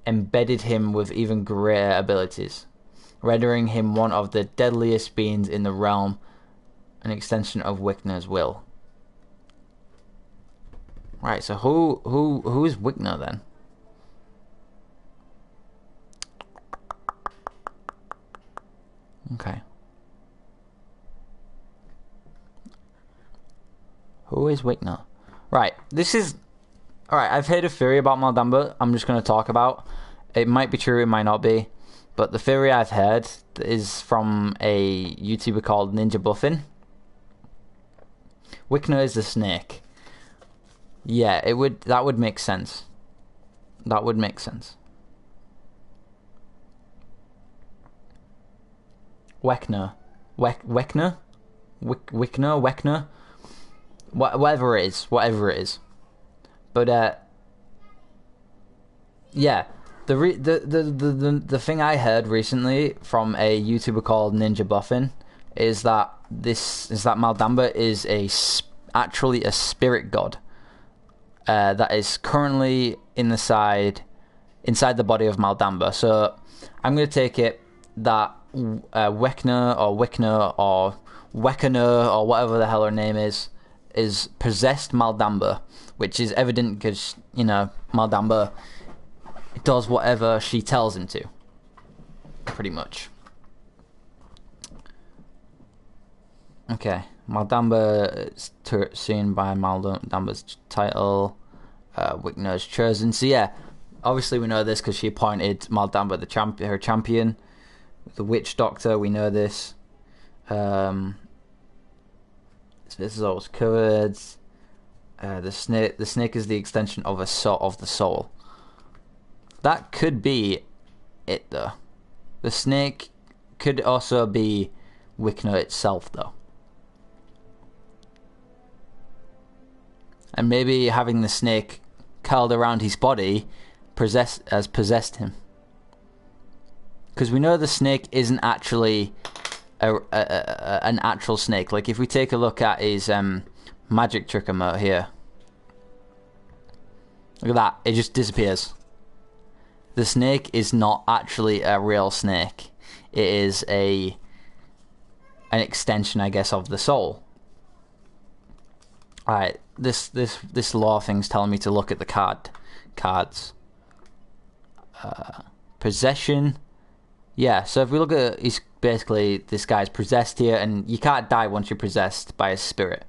embedded him with even greater abilities, rendering him one of the deadliest beings in the realm, an extension of Wicna's will. Right, so who is Wicna then? Okay. Who is Wicna? Right, this is... Alright, I've heard a theory about Maldamba I'm just going to talk about. It might be true, it might not be. But the theory I've heard is from a YouTuber called Ninja Buffin. Wicna is the snake. Yeah, that would make sense. That would make sense. Wecna. Wecna? Whatever it is. But yeah, the thing I heard recently from a YouTuber called Ninja Buffin is that Maldamba is actually a spirit god that is currently inside the body of Maldamba. So I'm going to take it that Wecna or Wecana or whatever the hell her name is possessed Maldamba, which is evident because, you know, Maldamba does whatever she tells him to, pretty much. Okay, Maldamba is seen by Maldamba's title. Wicna is chosen. So yeah, obviously we know this because she appointed Maldamba her champion. The witch doctor, we know this. So this is always covered. The snake is the extension of the soul. That could be it, though. The snake could also be Wicna itself, though. And maybe having the snake curled around his body has possessed him. Because we know the snake isn't actually an actual snake. Like, if we take a look at his magic trick emote here. Look at that. It just disappears. The snake is not actually a real snake. It is an extension, I guess, of the soul. Alright, this lore thing's telling me to look at the cards. Possession. Yeah, so if we look at, he's basically, this guy's possessed here, and you can't die once you're possessed by a spirit.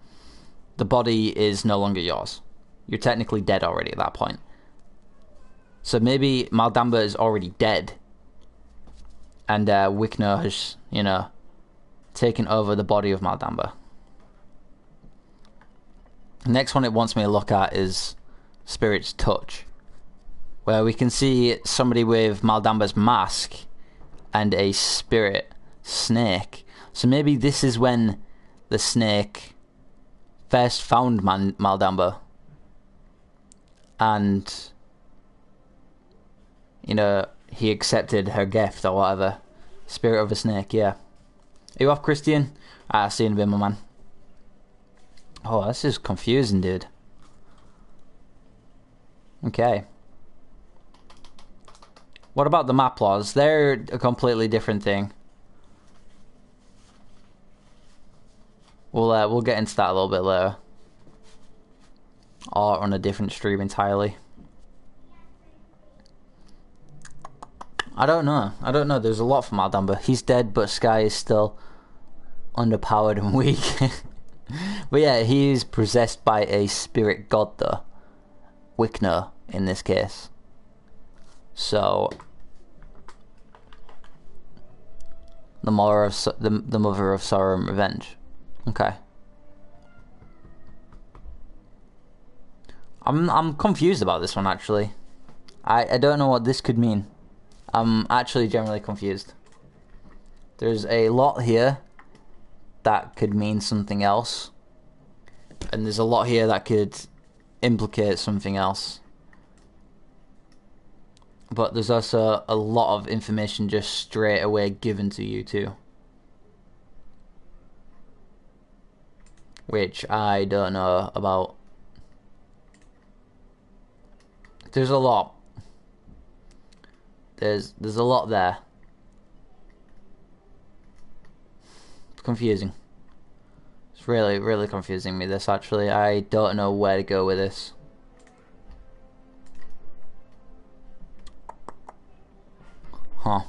The body is no longer yours. You're technically dead already at that point. So maybe Maldamba is already dead, and Wicna has, you know, taken over the body of Maldamba. The next one it wants me to look at is Spirit's Touch, where we can see somebody with Maldamba's mask and a spirit snake. So maybe this is when the snake first found Maldamba, and, you know, he accepted her gift or whatever. Spirit of a snake, yeah. Are you off, Christian? See you in a bit, my man. Oh, this is confusing, dude. Okay. What about the map laws? They're a completely different thing. We'll get into that a little bit later. Or on a different stream entirely. I don't know. There's a lot from Maldamba. He's dead, but Sky is still underpowered and weak. But yeah, he's possessed by a spirit god, though. Wicna, in this case. So, the mother of sorrow and revenge. Okay. I'm confused about this one, actually. I don't know what this could mean. I'm actually generally confused. There's a lot here that could mean something else, and there's a lot here that could implicate something else. But there's also a lot of information just straight away given to you too, which I don't know about. There's a lot. There's a lot there. It's confusing. It's really, really confusing me, this, actually. I don't know where to go with this. Huh.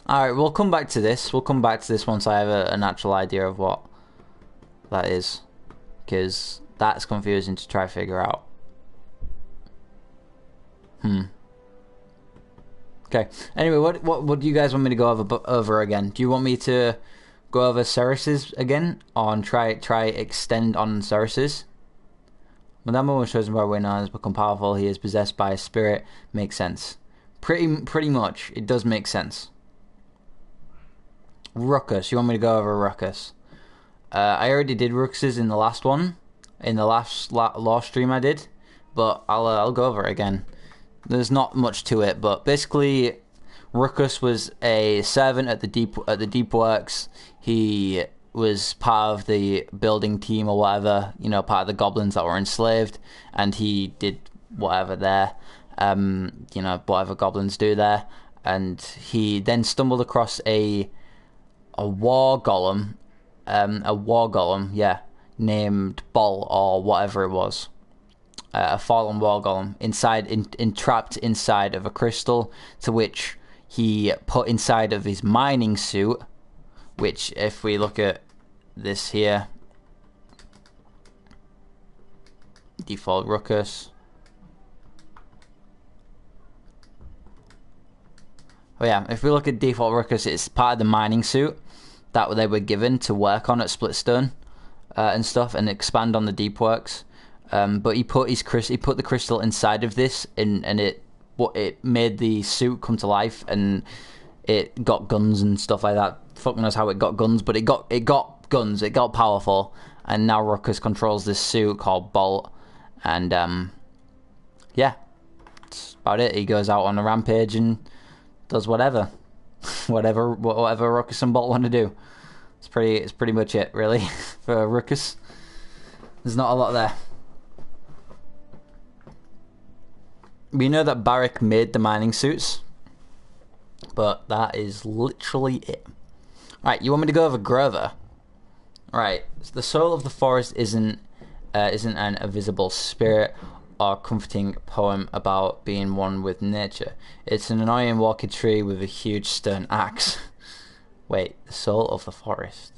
Alright, we'll come back to this. We'll come back to this once I have an actual idea of what that is. Because that's confusing to try to figure out. Okay. Anyway, what do you guys want me to go over again? Do you want me to go over Ceres's again? Or try extend on Ceres's? When that moment shows him by Wayne has become powerful, he is possessed by a spirit. Makes sense. Pretty much. It does make sense. Ruckus. You want me to go over Ruckus? I already did Ruckus's in the last one. In the last law stream I did. But I'll go over it again. There's not much to it, but basically Ruckus was a servant at the Deep Works. He was part of the building team or whatever, you know, part of the goblins that were enslaved, and he did whatever there, you know, whatever goblins do there. And he then stumbled across a war golem, named Bol or whatever it was, a fallen war golem entrapped inside of a crystal, to which he put inside of his mining suit. Which, if we look at this here, default Ruckus. Oh yeah, if we look at default Ruckus, it's part of the mining suit that they were given to work on at Splitstone and stuff, and expand on the Deep Works. But he put the crystal inside of this, and it made the suit come to life, and it got guns and stuff like that. Fuck knows how it got guns, but it got guns. It got powerful, and now Ruckus controls this suit called Bolt, and yeah, that's about it. He goes out on a rampage and does whatever Ruckus and Bolt want to do. It's pretty much it, really, for Ruckus. There's not a lot there. We know that Barrick made the mining suits, but that is literally it. Right, you want me to go over Grover? Right, so the soul of the forest isn't an invisible spirit or comforting poem about being one with nature. It's an annoying walking tree with a huge stern axe. Wait, the soul of the forest.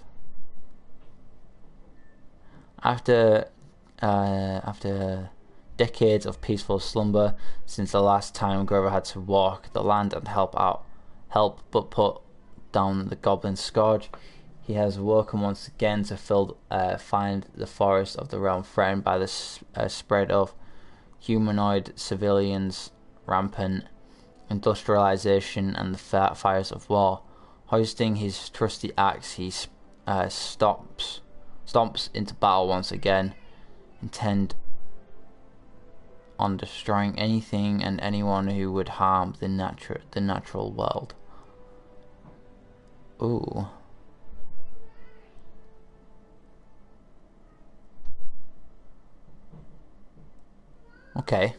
After decades of peaceful slumber, since the last time Grover had to walk the land and help but put down the goblin scourge, he has woken once again to find the forest of the realm threatened by the spread of humanoid civilians, rampant industrialization, and the fires of war. Hoisting his trusty axe, he stomps into battle once again, intent on destroying anything and anyone who would harm the natural world. Ooh. Okay.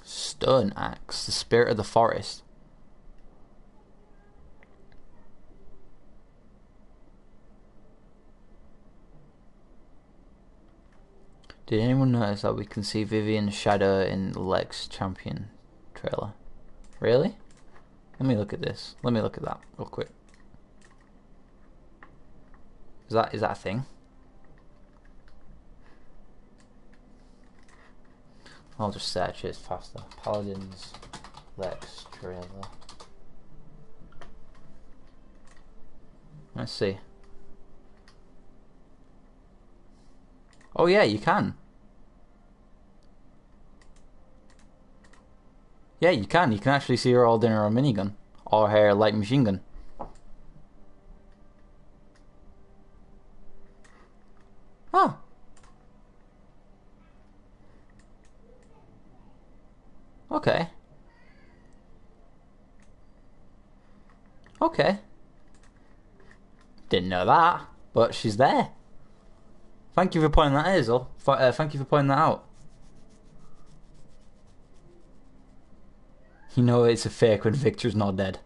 Stone axe, the spirit of the forest. Did anyone notice that we can see Vivian's shadow in the Lex Champion trailer? Really? Let me look at this. Let me look at that real quick. Is that a thing? I'll just search it faster. Paladins Lex trailer. Let's see. Oh yeah, you can. Yeah, you can. You can actually see her holding her minigun or her light machine gun. Oh. Okay. Okay. Didn't know that, but she's there. Thank you for pointing that out, Hazel. Thank you for pointing that out. You know it's a fake when Victor's not dead.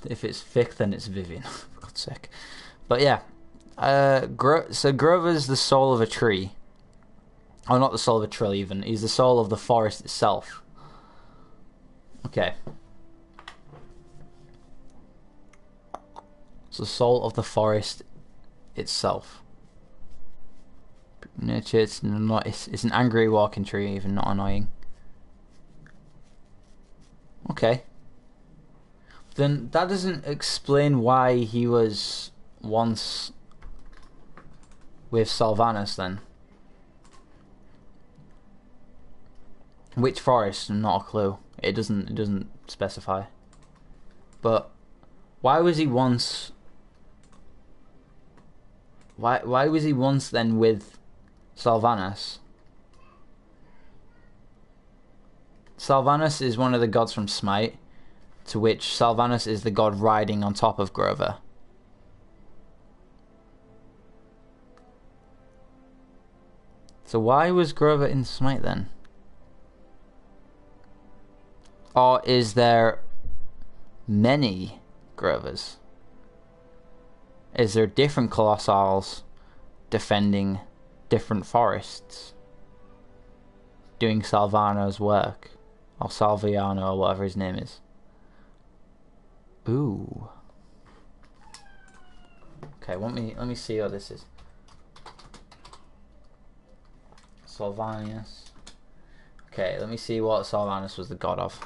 If it's Vic, then it's Vivian. For God's sake. But yeah. So Grover's the soul of a tree. Oh, not the soul of a tree even. He's the soul of the forest itself. Okay. It's the soul of the forest itself. Nature, it's not. It's an angry walking tree, even not annoying. Okay. Then that doesn't explain why he was once with Sylvanas then. Which forest? Not a clue. It doesn't specify. But why was he once? Why was he once then with Sylvanas? Sylvanas is one of the gods from Smite, to which Sylvanas is the god riding on top of Grover. So why was Grover in Smite then? Or is there many Grovers? Is there different Colossals defending different forests? Doing Sylvana's work? Or Salviano, or whatever his name is. Ooh. Okay, let me see what this is. Sylvanus. Okay, let me see what Sylvanus was the god of.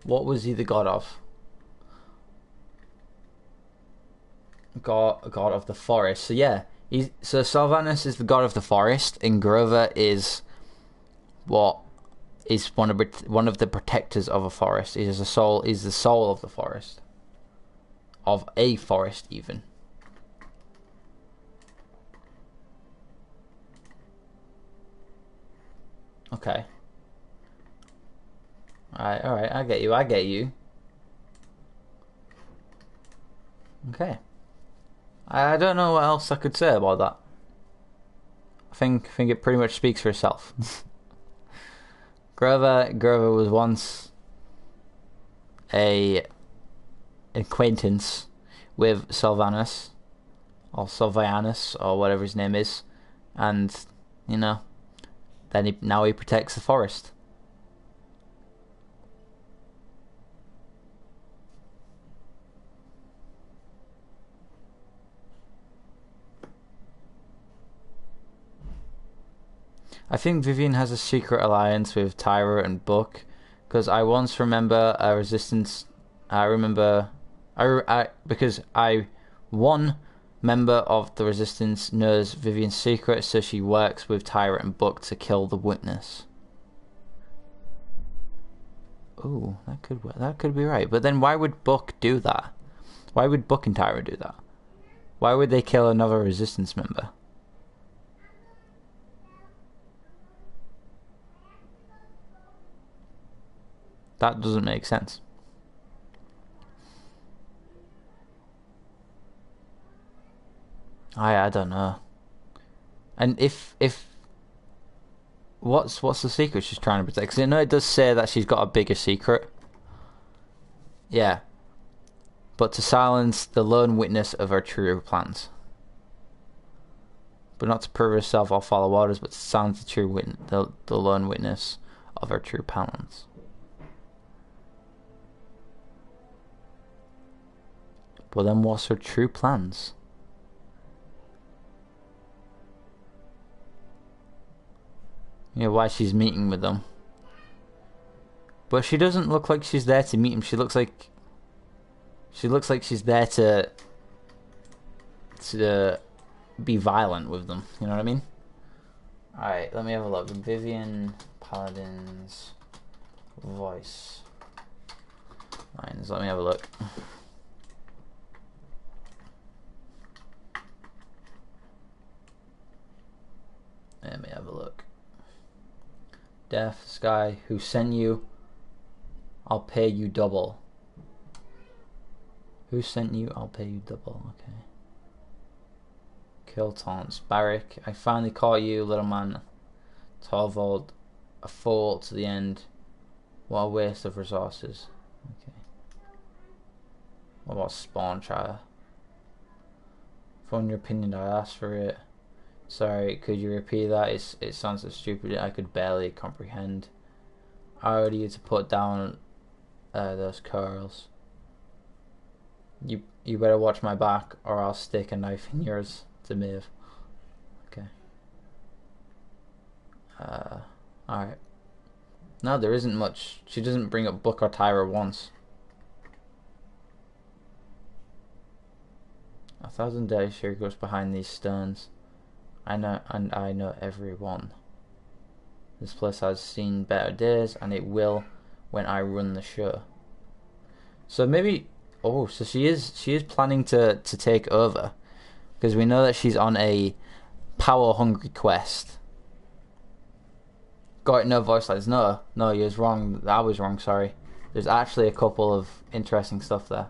What was he the god of? God of the forest. So yeah, so Sylvanus is the god of the forest, and Grover is what is one of the protectors of a forest. He's the soul of the forest, of a forest even. Okay. Alright, I get you. Okay. I don't know what else I could say about that. I think it pretty much speaks for itself. Grover was once a acquaintance with Sylvanus, or Sylvanus, or whatever his name is, and you know, then now he protects the forest. I think Vivian has a secret alliance with Tyra and Buck, because I once remember a resistance. Because one member of the resistance knows Vivian's secret, so she works with Tyra and Buck to kill the witness. Ooh, that could be right. But then why would Buck do that? Why would Buck and Tyra do that? Why would they kill another resistance member? That doesn't make sense. I don't know. And if what's the secret she's trying to protect? Because I know it does say that she's got a bigger secret. Yeah. But to silence the lone witness of her true plans. But not to prove herself or follow orders, but to silence the true the lone witness of her true plans. But then what's her true plans? Yeah, why she's meeting with them. But she doesn't look like she's there to meet him. She looks like she's there to be violent with them. You know what I mean? Alright, let me have a look. Vivian Paladins voice lines. Let me have a look. Let me have a look. Death, Sky, who sent you? I'll pay you double. Who sent you? I'll pay you double. Okay. Kill taunts. Barrick, I finally caught you, little man. Torvald, a fall to the end. What a waste of resources. Okay. What about Spawn Trial? For your opinion, I asked for it. Sorry, could you repeat that? It sounds so stupid. I could barely comprehend. I ordered you to put down those curls. You better watch my back, or I'll stick a knife in yours. To Maeve. Okay. Alright. No, there isn't much. She doesn't bring up Book or Tyra once. 1,000 days here goes behind these stones. I know everyone. This place has seen better days, and it will when I run the show. So maybe, oh, so she is planning to take over, because we know that she's on a power hungry quest. Got it? No voice lines. No, you was wrong. I was wrong. Sorry. There's actually a couple of interesting stuff there.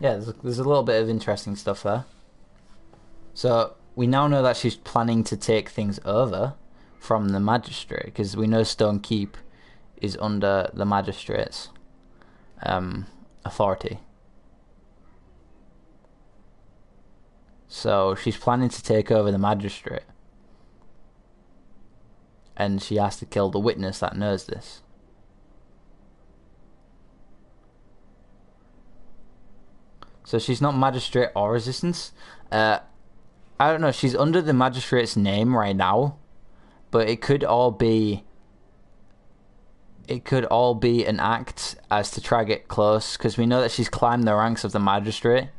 Yeah, there's a little bit of interesting stuff there. So we now know that she's planning to take things over from the magistrate, because we know Stone Keep is under the magistrate's authority. So she's planning to take over the magistrate, and she has to kill the witness that knows this. So she's not magistrate or resistance. I don't know. She's under the magistrate's name right now, but it could all be an act as to try to get close, because we know that she's climbed the ranks of the magistrate.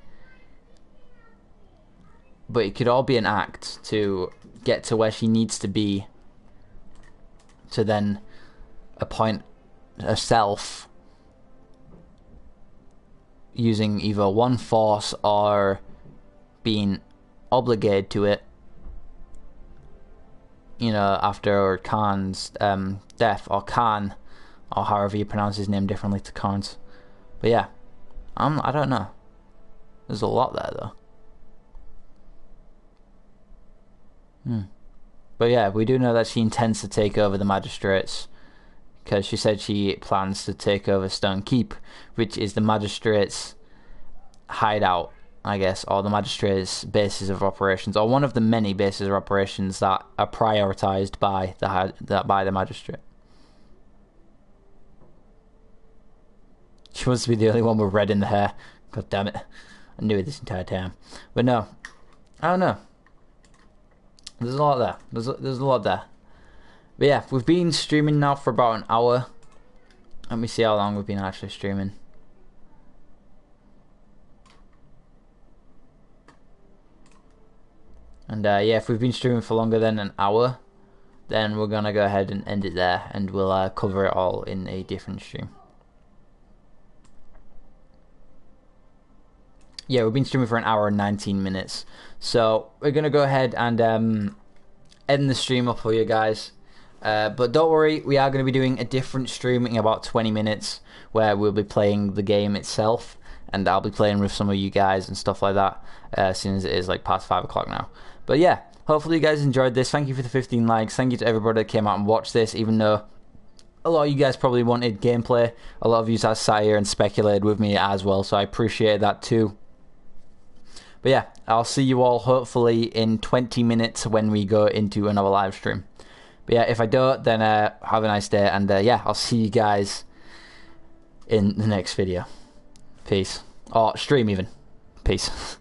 But it could all be an act to get to where she needs to be, to then appoint herself using either one force or being obligated to it, you know, after Khan's death, or Khan, or however you pronounce his name differently to Khan's. But yeah, I don't know. There's a lot there though. But yeah, we do know that she intends to take over the magistrates, because she said she plans to take over Stone Keep, which is the magistrates' hideout, I guess, or the magistrates' bases of operations, or one of the many bases of operations that are prioritized by the magistrate. She wants to be the only one with red in the hair. God damn it! I knew it this entire time. But no, I don't know. There's a lot there. There's a lot there. But yeah, we've been streaming now for about an hour. Let me see how long we've been actually streaming. And yeah, if we've been streaming for longer than an hour, then we're gonna go ahead and end it there, and we'll cover it all in a different stream. Yeah, we've been streaming for an hour and 19 minutes. So we're gonna go ahead and end the stream up for you guys. But don't worry, we are going to be doing a different stream in about 20 minutes, where we'll be playing the game itself, and I'll be playing with some of you guys and stuff like that, as soon as it is like past 5 o'clock now. But yeah, hopefully you guys enjoyed this. Thank you for the 15 likes. Thank you to everybody that came out and watched this, even though a lot of you guys probably wanted gameplay. A lot of you have sat here and speculated with me as well, so I appreciate that too. But yeah, I'll see you all hopefully in 20 minutes when we go into another live stream. But yeah, if I don't, then have a nice day, and yeah, I'll see you guys in the next video. Peace. Or stream even. Peace.